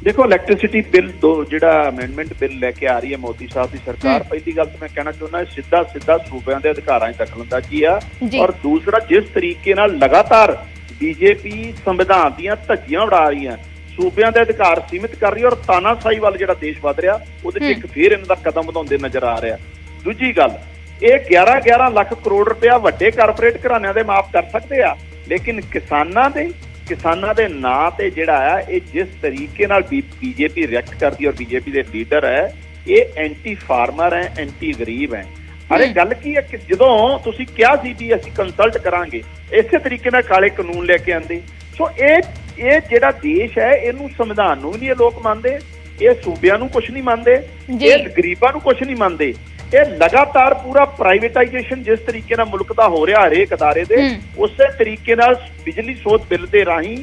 ਦੇਖੋ, ਇਲੈਕਟ੍ਰਿਸਿਟੀ ਬਿੱਲ ਜਿਹੜਾ ਅਮੈਂਡਮੈਂਟ ਬਿੱਲ ਲੈ ਕੇ ਆ ਰਹੀ ਹੈ ਮੋਦੀ ਸਾਹਿਬ ਦੀ ਸਰਕਾਰ, ਪਹਿਲੀ ਗੱਲ ਤਾਂ ਮੈਂ ਕਹਿਣਾ ਚਾਹੁੰਦਾ ਸਿੱਧਾ ਸੂਬਿਆਂ ਦੇ ਅਧਿਕਾਰਾਂ 'ਚ ਦਖਲਅੰਦਾਜ਼ੀ ਆ। ਔਰ ਦੂਸਰਾ, ਜਿਸ ਤਰੀਕੇ ਨਾਲ ਲਗਾਤਾਰ ਬੀਜੇਪੀ ਸੰਵਿਧਾਨ ਦੀਆਂ ਧੱਜੀਆਂ ਉਡਾ ਰਹੀ ਹੈ, ਸੂਬਿਆਂ ਦੇ ਅਧਿਕਾਰ ਸੀਮਿਤ ਕਰ ਰਹੀ ਹੈ, ਔਰ ਤਾਨਾਸ਼ਾਹੀ ਵੱਲ ਜਿਹੜਾ ਦੇਸ਼ ਵੱਧ ਰਿਹਾ, ਉਹਦੇ 'ਚ ਇੱਕ ਫੇਰ ਇਹਨਾਂ ਦਾ ਕਦਮ ਵਧਾਉਂਦੇ ਨਜ਼ਰ ਆ ਰਿਹਾ। ਦੂਜੀ ਗੱਲ, ਇਹ 11 ਲੱਖ ਕਰੋੜ ਰੁਪਇਆ ਵੱਡੇ ਕਾਰਪੋਰੇਟ ਘਰਾਣਿਆਂ ਦੇ ਮਾਫ ਕਰ ਸਕਦੇ ਆ, ਲੇਕਿਨ ਕਿਸਾਨਾਂ ਦੇ ਨਾਂ ਤੇ ਜਿਹੜਾ ਆ, ਇਹ ਜਿਸ ਤਰੀਕੇ ਨਾਲ ਬੀਜੇਪੀ ਰਿਐਕਟ ਕਰਦੀ ਔਰ ਬੀਜੇਪੀ ਦੇ ਲੀਡਰ ਹੈ, ਇਹ ਐਂਟੀ ਫਾਰਮਰ ਹੈ, ਐਂਟੀ ਗਰੀਬ ਹੈ। ਅਰੇ ਗੱਲ ਕੀ ਹੈ ਕਿ ਜਦੋਂ ਤੁਸੀਂ ਕਿਹਾ ਸੀ ਵੀ ਅਸੀਂ ਕੰਸਲਟ ਕਰਾਂਗੇ, ਇਸੇ ਤਰੀਕੇ ਨਾਲ ਕਾਲੇ ਕਾਨੂੰਨ ਲੈ ਕੇ ਆਂਦੇ। ਸੋ ਇਹ ਜਿਹੜਾ ਦੇਸ਼ ਹੈ, ਇਹਨੂੰ ਸੰਵਿਧਾਨ ਨੂੰ ਵੀ ਨਹੀਂ ਇਹ ਲੋਕ ਮੰਨਦੇ, ਇਹ ਸੂਬਿਆਂ ਨੂੰ ਕੁਝ ਨਹੀਂ ਮੰਨਦੇ, ਜੀ। ਇਹ ਗਰੀਬਾਂ ਨੂੰ ਕੁਝ ਨਹੀਂ ਮੰਨਦੇ। ਇਹ ਲਗਾਤਾਰ ਪੂਰਾ ਪ੍ਰਾਈਵੇਟਾਈਜੇਸ਼ਨ ਜਿਸ ਤਰੀਕੇ ਨਾਲ ਮੁਲਕ ਦਾ ਹੋ ਰਿਹਾ ਹਰੇਕ ਅਦਾਰੇ ਦੇ, ਉਸੇ ਤਰੀਕੇ ਨਾਲ ਬਿਜਲੀ ਸੋਧ ਬਿੱਲ ਦੇ ਰਾਹੀਂ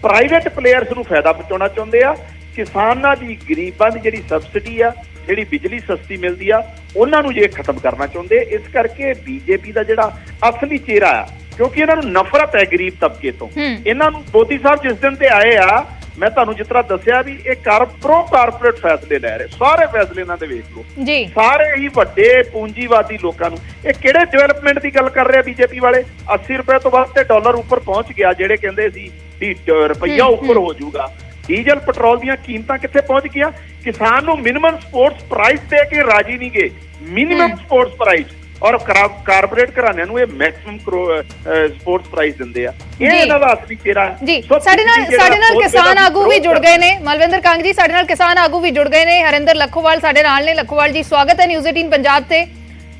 ਪ੍ਰਾਈਵੇਟ ਪਲੇਅਰਸ ਨੂੰ ਫਾਇਦਾ ਪਹੁੰਚਾਉਣਾ ਚਾਹੁੰਦੇ ਆ। ਕਿਸਾਨਾਂ ਦੀ, ਗਰੀਬਾਂ ਦੀ ਜਿਹੜੀ ਸਬਸਿਡੀ ਆ, ਜਿਹੜੀ ਬਿਜਲੀ ਸਸਤੀ ਮਿਲਦੀ ਆ, ਉਹਨਾਂ ਨੂੰ ਜੇ ਖਤਮ ਕਰਨਾ ਚਾਹੁੰਦੇ। ਇਸ ਕਰਕੇ ਬੀਜੇਪੀ ਦਾ ਜਿਹੜਾ ਅਸਲੀ ਚਿਹਰਾ ਆ, ਕਿਉਂਕਿ ਇਹਨਾਂ ਨੂੰ ਨਫ਼ਰਤ ਹੈ ਗਰੀਬ ਤਬਕੇ ਤੋਂ। ਇਹਨਾਂ ਨੂੰ ਮੋਦੀ ਸਾਹਿਬ ਜਿਸ ਦਿਨ ਤੇ ਆਏ ਆ, ਮੈਂ ਤੁਹਾਨੂੰ ਜਿਸ ਤਰ੍ਹਾਂ ਦੱਸਿਆ ਵੀ ਇਹ ਕਾਰਪੋਰੇਟ ਫੈਸਲੇ ਲੈ ਰਹੇ, ਸਾਰੇ ਫੈਸਲੇ ਇਹਨਾਂ ਦੇ ਵੇਖ ਲਓ ਜੀ, ਸਾਰੇ ਹੀ ਵੱਡੇ ਪੂੰਜੀਵਾਦੀ ਲੋਕਾਂ ਨੂੰ। ਇਹ ਕਿਹੜੇ ਡਿਵੈਲਪਮੈਂਟ ਦੀ ਗੱਲ ਕਰ ਰਹੇ ਆ ਬੀਜੇਪੀ ਵਾਲੇ? 80 ਰੁਪਏ ਤੋਂ ਵੱਧ ਤੇ ਡਾਲਰ ਉੱਪਰ ਪਹੁੰਚ ਗਿਆ, ਜਿਹੜੇ ਕਹਿੰਦੇ ਸੀ ਵੀ ਰੁਪਈਆ ਉੱਪਰ ਹੋ ਜਾਊਗਾ। ਡੀਜ਼ਲ ਪੈਟਰੋਲ ਦੀਆਂ ਕੀਮਤਾਂ ਕਿੱਥੇ ਪਹੁੰਚ ਗਈਆਂ? ਕਿਸਾਨ ਨੂੰ ਮਿਨੀਮਮ ਸਪੋਰਟਸ ਪ੍ਰਾਈਸ ਦੇ ਕੇ ਰਾਜੀ ਨਹੀਂ ਗਏ, ਮਿਨੀਮਮ ਸਪੋਰਟਸ ਪ੍ਰਾਈਸ, ਔਰ ਕਾਰਪੋਰੇਟ ਘਰਾਣਿਆਂ ਨੂੰ ਇਹ ਮੈਕਸਿਮਮ ਸਪੋਰਟਸ ਪ੍ਰਾਈਸ ਦਿੰਦੇ ਆ। ਇਹ ਇਹਨਾਂ ਦਾ ਅਸਲੀ ਚਿਹਰਾ ਹੈ ਜੀ। ਸਾਡੇ ਨਾਲ ਕਿਸਾਨ ਆਗੂ ਵੀ ਜੁੜ ਗਏ ਨੇ, ਮਲਵਿੰਦਰ ਕੰਗ ਜੀ ਸਾਡੇ ਨਾਲ ਕਿਸਾਨ ਆਗੂ ਵੀ ਜੁੜ ਗਏ ਨੇ। ਹਰਿੰਦਰ ਲੱਖੋਵਾਲ ਸਾਡੇ ਨਾਲ ਨੇ। ਲੱਖੋਵਾਲ ਜੀ, ਸਵਾਗਤ ਹੈ ਨਿਊਜ਼ 18 ਪੰਜਾਬ ਤੇ।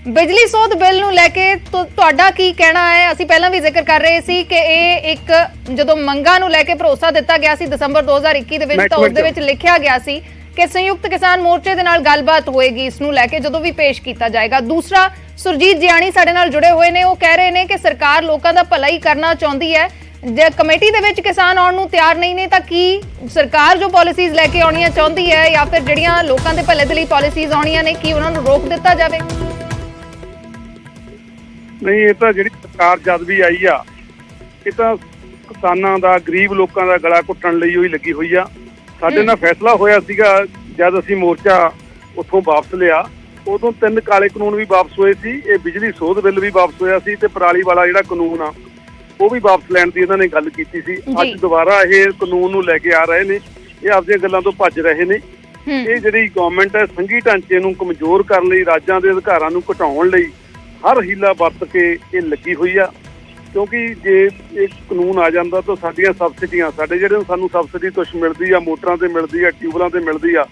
ਬਿਜਲੀ ਸੋਧ ਬਿੱਲ ਨੂੰ ਲੈ ਕੇ ਤੁਹਾਡਾ ਕੀ ਕਹਿਣਾ ਹੈ? ਅਸੀਂ ਪਹਿਲਾਂ ਵੀ ਜ਼ਿਕਰ ਕਰ ਰਹੇ ਸੀ ਕਿ ਇਹ ਇੱਕ ਜਦੋਂ ਮੰਗਾਂ ਨੂੰ ਲੈ ਕੇ ਭਰੋਸਾ ਦਿੱਤਾ ਗਿਆ ਸੀ ਦਸੰਬਰ 2021 ਦੇ ਵਿੱਚ, ਤਾਂ ਉਸ ਦੇ ਵਿੱਚ ਲਿਖਿਆ ਗਿਆ ਸੀ ਕਿ ਸੰਯੁਕਤ ਕਿਸਾਨ ਮੋਰਚੇ ਦੇ ਨਾਲ ਗੱਲਬਾਤ ਹੋਏਗੀ ਇਸ ਨੂੰ ਲੈ ਕੇ ਜਦੋਂ ਵੀ ਪੇਸ਼ ਕੀਤਾ ਜਾਏਗਾ। ਦੂਸਰਾ, ਸੁਰਜੀਤ ਜਿਆਣੀ ਸਾਡੇ ਨਾਲ ਜੁੜੇ ਹੋਏ ਨੇ। ਉਹ ਕਹਿ ਰਹੇ ਨੇ ਕਿ ਸਰਕਾਰ ਲੋਕਾਂ ਦਾ ਭਲਾ ਹੀ ਕਰਨਾ ਚਾਹੁੰਦੀ ਹੈ, ਜੇ ਕਮੇਟੀ ਦੇ ਵਿੱਚ ਕਿਸਾਨ ਆਉਣ ਨੂੰ ਤਿਆਰ ਨਹੀਂ ਨੇ ਤਾਂ ਕੀ ਸਰਕਾਰ ਜੋ ਪਾਲਿਸੀਜ਼ ਲੈ ਕੇ ਆਉਣੀਆਂ ਚਾਹੁੰਦੀ ਹੈ ਜਾਂ ਫਿਰ ਜਿਹੜੀਆਂ ਲੋਕਾਂ ਦੇ ਭਲੇ ਦੇ ਲਈ ਪਾਲਿਸੀਜ਼ ਆਉਣੀਆਂ ਨੇ, ਕੀ ਉਹਨਾਂ ਨੂੰ ਰੋਕ ਦਿੱਤਾ ਜਾਵੇ? ਨਹੀਂ, ਇਹ ਤਾਂ ਜਿਹੜੀ ਸਰਕਾਰ ਜਦ ਵੀ ਆਈ ਆ, ਇਹ ਤਾਂ ਕਿਸਾਨਾਂ ਦਾ, ਗਰੀਬ ਲੋਕਾਂ ਦਾ ਗਲਾ ਘੁੱਟਣ ਲਈ ਹੀ ਲੱਗੀ ਹੋਈ ਆ। ਸਾਡੇ ਨਾਲ ਫੈਸਲਾ ਹੋਇਆ ਸੀਗਾ ਜਦ ਅਸੀਂ ਮੋਰਚਾ ਉੱਥੋਂ ਵਾਪਸ ਲਿਆ, ਉਦੋਂ 3 ਕਾਲੇ ਕਾਨੂੰਨ ਵੀ ਵਾਪਸ ਹੋਏ ਸੀ, ਇਹ ਬਿਜਲੀ ਸੋਧ ਬਿੱਲ ਵੀ ਵਾਪਸ ਹੋਇਆ ਸੀ, ਤੇ ਪਰਾਲੀ ਵਾਲਾ ਜਿਹੜਾ ਕਾਨੂੰਨ ਆ ਉਹ ਵੀ ਵਾਪਸ ਲੈਣ ਦੀ ਇਹਨਾਂ ਨੇ ਗੱਲ ਕੀਤੀ ਸੀ। ਅੱਜ ਦੁਬਾਰਾ ਇਹ ਕਾਨੂੰਨ ਨੂੰ ਲੈ ਕੇ ਆ ਰਹੇ ਨੇ। ਇਹ ਆਪਦੀਆਂ ਗੱਲਾਂ ਤੋਂ ਭੱਜ ਰਹੇ ਨੇ। ਇਹ ਜਿਹੜੀ ਗਵਰਨਮੈਂਟ ਹੈ, ਸੰਘੀ ਢਾਂਚੇ ਨੂੰ ਕਮਜ਼ੋਰ ਕਰਨ ਲਈ, ਰਾਜਾਂ ਦੇ ਅਧਿਕਾਰਾਂ ਨੂੰ ਘਟਾਉਣ ਲਈ ਹਰ ਹੀਲਾ ਵਰਤ ਕੇ ਇਹ ਲੱਗੀ ਹੋਈ ਆ। ਕਿਉਂਕਿ ਜੇ ਇਹ ਕਾਨੂੰਨ ਆ ਜਾਂਦਾ ਤਾਂ ਸਾਡੀਆਂ ਸਬਸਿਡੀਆਂ, ਸਾਡੇ ਜਿਹੜੇ ਸਾਨੂੰ ਸਬਸਿਡੀ ਕੁਛ ਮਿਲਦੀ ਆ, ਮੋਟਰਾਂ ਤੇ ਮਿਲਦੀ ਆ, ਟਿਊਬਲਾਂ ਤੇ ਮਿਲਦੀ ਆ,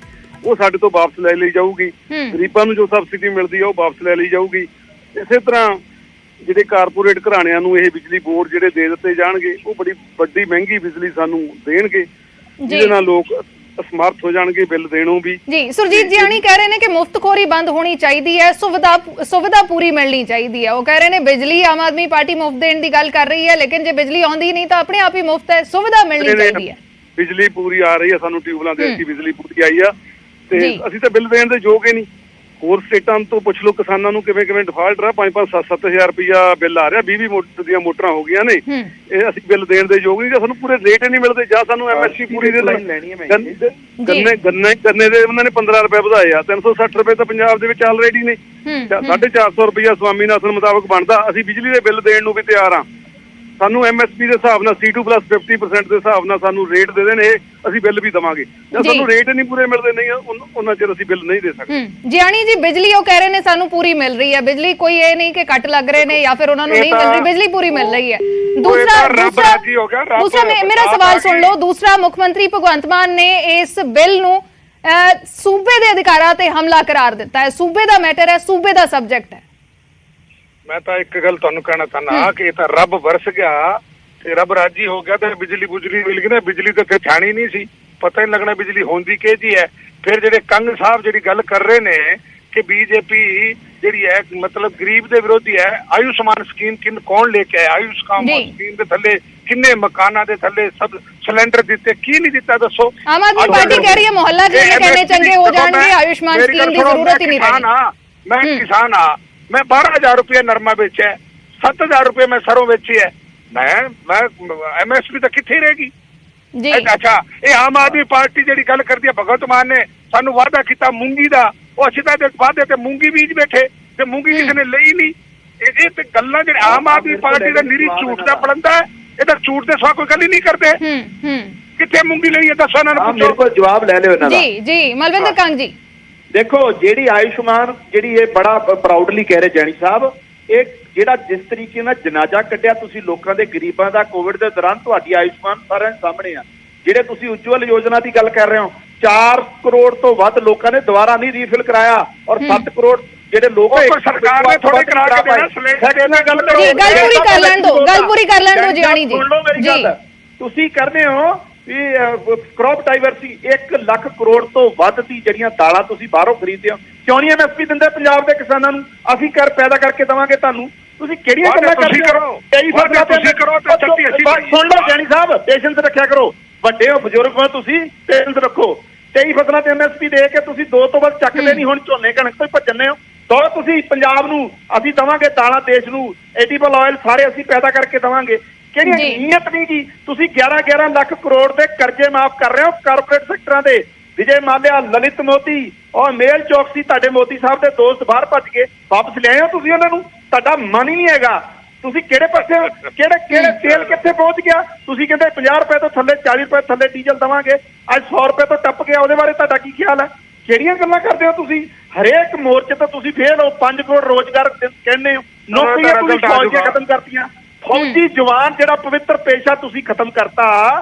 ਉਹ ਸਾਡੇ ਤੋਂ ਵਾਪਸ ਲੈ ਲਈ ਜਾਊਗੀ। ਗਰੀਬਾਂ ਨੂੰ ਜੋ ਸਬਸਿਡੀ ਮਿਲਦੀ ਆ ਉਹ ਵਾਪਸ ਲੈ ਲਈ ਜਾਊਗੀ। ਇਸੇ ਤਰ੍ਹਾਂ ਜਿਹੜੇ ਕਾਰਪੋਰੇਟ ਘਰਾਣਿਆਂ ਨੂੰ ਇਹ ਬਿਜਲੀ ਬੋਰਡ ਜਿਹੜੇ ਦੇ ਦਿੱਤੇ ਜਾਣਗੇ, ਉਹ ਬੜੀ ਵੱਡੀ ਮਹਿੰਗੀ ਬਿਜਲੀ ਸਾਨੂੰ ਦੇਣਗੇ, ਜਿਹਦੇ ਨਾਲ ਲੋਕ ਅਸਮਰਥ ਹੋ ਜਾਣਗੇ ਬਿੱਲ ਦੇਣੋਂ ਵੀ। ਜੀ, ਸੁਰਜੀਤ ਜਿਆਣੀ ਕਹਿ ਰਹੇ ਨੇ ਕਿ ਮੁਫਤਖੋਰੀ ਬੰਦ ਹੋਣੀ ਚਾਹੀਦੀ ਹੈ, ਸੁਵਿਧਾ ਪੂਰੀ ਮਿਲਣੀ ਚਾਹੀਦੀ ਹੈ। ਉਹ ਕਹਿ ਰਹੇ ਨੇ ਬਿਜਲੀ ਆਮ ਆਦਮੀ ਪਾਰਟੀ ਮੁਫਤ ਦੇਣ ਦੀ ਗੱਲ ਕਰ ਰਹੀ ਹੈ, ਲੇਕਿਨ ਜੇ ਬਿਜਲੀ ਆਉਂਦੀ ਨਹੀਂ ਤਾਂ ਆਪਣੇ ਆਪ ਹੀ ਮੁਫਤ ਹੈ, ਸੁਵਿਧਾ ਮਿਲਣੀ ਚਾਹੀਦੀ ਹੈ। ਬਿਜਲੀ ਪੂਰੀ ਆ ਰਹੀ ਹੈ, ਸਾਨੂੰ ਟਿਊਬਲਾਂ ਦੇ ਅੱਛੀ ਬਿਜਲੀ ਪੂਰੀ ਆਈ ਆ, ਤੇ ਅਸੀਂ ਤਾਂ ਬਿੱਲ ਦੇਣ ਦੇ ਯੋਗ ਹੀ ਨਹੀਂ। ਹੋਰ ਸਟੇਟਾਂ ਤੋਂ ਪੁੱਛ ਲਓ ਕਿਸਾਨਾਂ ਨੂੰ ਕਿਵੇਂ ਡਿਫਾਲਟਰ ਆ, 5-5 7-7 ਹਜ਼ਾਰ ਰੁਪਇਆ ਬਿੱਲ ਆ ਰਿਹਾ, 20 ਮੋਟਰ ਦੀਆਂ ਮੋਟਰਾਂ ਹੋ ਗਈਆਂ ਨੇ। ਇਹ ਅਸੀਂ ਬਿੱਲ ਦੇਣ ਦੇ ਯੋਗ ਨਹੀਂ, ਜਾਂ ਸਾਨੂੰ ਪੂਰੇ ਰੇਟ ਹੀ ਨਹੀਂ ਮਿਲਦੇ, ਜਾਂ ਸਾਨੂੰ ਐਮਐਸਪੀ ਪੂਰੀ ਦੇ ਗੰਨੇ ਦੇ ਉਹਨਾਂ ਨੇ 15 ਰੁਪਏ ਵਧਾਏ ਆ, 360 ਰੁਪਏ ਤਾਂ ਪੰਜਾਬ ਦੇ ਵਿੱਚ ਆਲਰੇਡੀ ਨੇ। 450 ਰੁਪਇਆ ਸਵਾਮੀਨਾਥਨ ਮੁਤਾਬਕ ਬਣਦਾ। ਅਸੀਂ ਬਿਜਲੀ ਦੇ ਬਿੱਲ ਦੇਣ ਨੂੰ ਵੀ ਤਿਆਰ ਆ। ਸਾਨੂੰ ਐਮਐਸਪੀ ਦੇ ਹਿਸਾਬ ਨਾਲ C2 plus 50% ਦੇ ਹਿਸਾਬ ਨਾਲ ਸਾਨੂੰ ਰੇਟ ਦੇ ਦੇਣ, ਇਹ ਅਸੀਂ ਬਿੱਲ ਵੀ ਦਵਾਂਗੇ। ਜੇ ਸਾਨੂੰ ਰੇਟ ਨਹੀਂ ਪੂਰੇ ਮਿਲਦੇ, ਨਹੀਂ ਉਹਨਾਂ ਚਿਰ ਅਸੀਂ ਬਿੱਲ ਨਹੀਂ ਦੇ ਸਕਦੇ। ਜਿਆਣੀ ਜੀ, ਬਿਜਲੀ ਉਹ ਕਹਿ ਰਹੇ ਨੇ ਸਾਨੂੰ ਪੂਰੀ ਮਿਲ ਰਹੀ ਹੈ, ਬਿਜਲੀ ਕੋਈ ਇਹ ਨਹੀਂ ਕਿ ਕੱਟ ਲੱਗ ਰਹੇ ਨੇ ਜਾਂ ਫਿਰ ਉਹਨਾਂ ਨੂੰ ਨਹੀਂ ਮਿਲ ਰਹੀ, ਬਿਜਲੀ ਪੂਰੀ ਮਿਲ ਰਹੀ ਹੈ। ਦੂਸਰਾ ਮੇਰਾ ਸਵਾਲ ਸੁਣ ਲਓ। ਦੂਸਰਾ, ਮੁੱਖ ਮੰਤਰੀ ਭਗਵੰਤ ਮਾਨ ਨੇ ਇਸ ਬਿੱਲ ਨੂੰ ਸੂਬੇ ਦੇ ਅਧਿਕਾਰਾਂ ਤੇ ਹਮਲਾ ਕਰਾਰ ਦਿੱਤਾ ਹੈ। ਸੂਬੇ ਦਾ ਮੈਟਰ ਹੈ, ਸੂਬੇ ਦਾ ਸਬਜੈਕਟ ਹੈ। ਮੈਂ ਤਾਂ ਇੱਕ ਗੱਲ ਤੁਹਾਨੂੰ ਕਹਿਣਾ ਚਾਹੁੰਦਾ ਕਿ ਇਹ ਤਾਂ ਰੱਬ ਵਰਸ ਗਿਆ ਤੇ ਰੱਬ ਰਾਜੀ ਹੋ ਗਿਆ ਤੇ ਬਿਜਲੀ ਮਿਲ ਗਈ ਨਾ। ਬਿਜਲੀ ਤਾਂ ਇੱਥੇ ਛਾਣੀ ਨਹੀਂ ਸੀ, ਪਤਾ ਹੀ ਲੱਗਣਾ ਬਿਜਲੀ ਹੁੰਦੀ ਕਿਹਦੀ ਹੈ। ਫਿਰ ਜਿਹੜੇ ਕੰਗ ਸਾਹਿਬ ਜਿਹੜੀ ਗੱਲ ਕਰ ਰਹੇ ਨੇ ਕਿ ਬੀਜੇਪੀ ਜਿਹੜੀ ਹੈ ਮਤਲਬ ਗਰੀਬ ਦੇ ਵਿਰੋਧੀ ਹੈ। ਆਯੁਸ਼ਮਾਨ ਸਕੀਮ ਕੌਣ ਲੈ ਕੇ ਆਇਆ? ਆਯੁਸ਼ਮਾਨ ਸਕੀਮ ਦੇ ਥੱਲੇ ਕਿੰਨੇ ਮਕਾਨਾਂ ਦੇ ਥੱਲੇ ਸਭ ਸਿਲੰਡਰ ਦਿੱਤੇ, ਕੀ ਨਹੀਂ ਦਿੱਤਾ ਦੱਸੋ? ਆਮ ਆਦਮੀ ਪਾਰਟੀ ਕਹਿ ਰਹੀ ਹੈ ਮੁਹੱਲਾ ਕਲੀਨਿਕ ਚੰਗੇ ਹੋ ਜਾਣਗੇ, ਆਯੁਸ਼ਮਾਨ ਸਕੀਮ ਦੀ ਜ਼ਰੂਰਤ ਹੀ ਨਹੀਂ ਰਹੀ। ਮੈਂ ਕਿਸਾਨ ਆ, मैं 12,000 रुपये नरमा बेचा है, 7,000 रुपये मैं सरों बेची है। मैं MSP तो कितनी रहेगी? अच्छा, ये आम आदमी पार्टी जी गल कर दी भगवत मान ने सानू वादा किया मूंगी का, वो अच्छी तरह वादे ते मूंगी बीज बैठे ते मूंगी किसी ने ली नहीं। ये ते गल्लां जिहड़ी आम आदमी पार्टी का निरी झूठ का पलंदा है, ये तो झूठ के सिवा कोई गल ही नहीं करते। कितने मूंगी ली है दसो इन्हां नूं, मेरे कोल जवाब ले लो इन्हां दा। जी मलविंदर कंग जी, देखो ਜਿਹੜੀ ਆਯੁਸ਼ਮਾਨ ਜਿਹੜੀ ਇਹ ਬੜਾ ਪ੍ਰਾਊਡਲੀ ਕਹਿ ਰਹੇ ਜੈਣੀ ਸਾਹਿਬ, ਇਹ ਜਿਹੜਾ ਜਿਸ ਤਰੀਕੇ ਨਾਲ ਜਨਾਜ਼ਾ ਕੱਢਿਆ ਤੁਸੀਂ ਲੋਕਾਂ ਦੇ, ਗਰੀਬਾਂ ਦਾ ਕੋਵਿਡ ਦੇ ਦੌਰਾਨ, ਤੁਹਾਡੀ ਆਯੁਸ਼ਮਾਨ ਸਾਰਿਆਂ ਦੇ ਸਾਹਮਣੇ ਆ। ਜਿਹੜੇ ਤੁਸੀਂ ਉਜਵਲ ਯੋਜਨਾ ਦੀ ਗੱਲ ਕਰ ਰਹੇ ਹੋ, 4 ਕਰੋੜ ਤੋਂ ਵੱਧ ਲੋਕਾਂ ਨੇ ਦੁਬਾਰਾ ਨਹੀਂ ਰੀਫਿਲ ਕਰਾਇਆ, ਔਰ 7 ਕਰੋੜ ਜਿਹੜੇ ਲੋਕ ਸਰਕਾਰ ਨੇ ਥੋੜੇ ਕਰਾ ਕੇ ਦੇਣਾ। ਗੱਲ ਪੂਰੀ ਕਰ ਲੈਣ ਦਿਓ ਜਿਆਣੀ ਜੀ। ਸੁਣ ਲਓ ਮੇਰੀ ਗੱਲ, ਤੁਸੀਂ ਕਰਦੇ ਹੋ ਵੀ ਕ੍ਰੌਪ ਡਾਈਵਰਸਿਟੀ 1 ਲੱਖ ਕਰੋੜ ਤੋਂ ਵੱਧ ਦੀ ਜਿਹੜੀਆਂ ਦਾਲਾਂ ਤੁਸੀਂ ਬਾਹਰੋਂ ਖਰੀਦਦੇ ਹੋ, ਕਿਉਂ ਨਹੀਂ MSP ਦਿੰਦੇ ਪੰਜਾਬ ਦੇ ਕਿਸਾਨਾਂ ਨੂੰ? ਅਸੀਂ ਪੈਦਾ ਕਰਕੇ ਦੇਵਾਂਗੇ ਤੁਹਾਨੂੰ। ਤੁਸੀਂ ਕਿਹੜੀਆਂ ਗੱਲਾਂ ਕਰਦੇ ਹੋ? ਕਈ ਫਸਲਾਂ ਤੇ ਤੁਸੀਂ ਕਰੋ ਤੇ ਚੱਟੀ ਅਸੀਂ ਸੁਣ ਲਓ ਜੈਣੀ ਸਾਹਿਬ, ਪੇਸ਼ੈਂਸ ਰੱਖਿਆ ਕਰੋ। ਵੱਡੇ ਹੋ, ਬਜ਼ੁਰਗ ਹੋ, ਤੁਸੀਂ ਪੇਸ਼ੈਂਸ ਰੱਖੋ। 23 ਫਸਲਾਂ ਤੇ MSP ਦੇ ਕੇ ਤੁਸੀਂ 2 ਤੋਂ ਵੱਧ ਚੱਕਦੇ ਨਹੀਂ। ਹੁਣ ਝੋਨੇ ਕਣਕ ਤੋਂ ਹੀ ਭੱਜਣੇ ਹੋ। ਤਾਂ ਤੁਸੀਂ ਪੰਜਾਬ ਨੂੰ ਅਸੀਂ ਦੇਵਾਂਗੇ ਦਾਲਾਂ, ਦੇਸ਼ ਨੂੰ ਐਡੀਬਲ ਆਇਲ ਸਾਰੇ ਅਸੀਂ ਪੈਦਾ ਕਰਕੇ ਦੇਵਾਂਗੇ। ਕਿਹੜੀ ਨੀਅਤ ਨਹੀਂ ਜੀ? ਤੁਸੀਂ 11 ਲੱਖ ਕਰੋੜ ਦੇ ਕਰਜ਼ੇ ਮਾਫ ਕਰ ਰਹੇ ਹੋ ਕਾਰਪੋਰੇਟ ਸੈਕਟਰਾਂ ਦੇ। ਵਿਜੇ ਮਾਲਿਆ, ਲਲਿਤ ਮੋਦੀ ਔਰ ਮੇਲ ਚੌਕਸੀ, ਤੁਹਾਡੇ ਮੋਦੀ ਸਾਹਿਬ ਦੇ ਦੋਸਤ ਬਾਹਰ ਭੱਜ ਕੇ ਵਾਪਸ ਲਿਆਏ ਹੋ ਤੁਸੀਂ ਉਹਨਾਂ ਨੂੰ। ਤੁਹਾਡਾ ਮਨ ਹੀ ਨਹੀਂ ਹੈਗਾ। ਤੁਸੀਂ ਕਿਹੜੇ ਪਾਸੇ, ਕਿਹੜੇ ਤੇਲ ਕਿੱਥੇ ਪਹੁੰਚ ਗਿਆ? ਤੁਸੀਂ ਕਹਿੰਦੇ 50 ਰੁਪਏ ਤੋਂ ਥੱਲੇ, 40 ਰੁਪਏ ਥੱਲੇ ਡੀਜ਼ਲ ਦੇਵਾਂਗੇ, ਅੱਜ 100 ਰੁਪਏ ਤੋਂ ਟੱਪ ਗਿਆ। ਉਹਦੇ ਬਾਰੇ ਤੁਹਾਡਾ ਕੀ ਖਿਆਲ ਹੈ? ਕਿਹੜੀਆਂ ਗੱਲਾਂ ਕਰਦੇ ਹੋ ਤੁਸੀਂ? ਹਰੇਕ ਮੋਰਚੇ ਤੋਂ ਤੁਸੀਂ ਫੇਲ ਹੋ। 5 ਕਰੋੜ ਰੋਜ਼ਗਾਰ ਕਹਿੰਦੇ ਹੋ, ਨੌਕਰੀਆਂ ਤੁਸੀਂ ਫੌਜ ਦੀਆਂ ਖਤਮ ਕਰਤੀਆਂ। ਫੌਜੀ ਜਵਾਨ ਜਿਹੜਾ ਪਵਿੱਤਰ ਪੇਸ਼ਾ ਤੁਸੀਂ ਖਤਮ ਕਰਤਾ।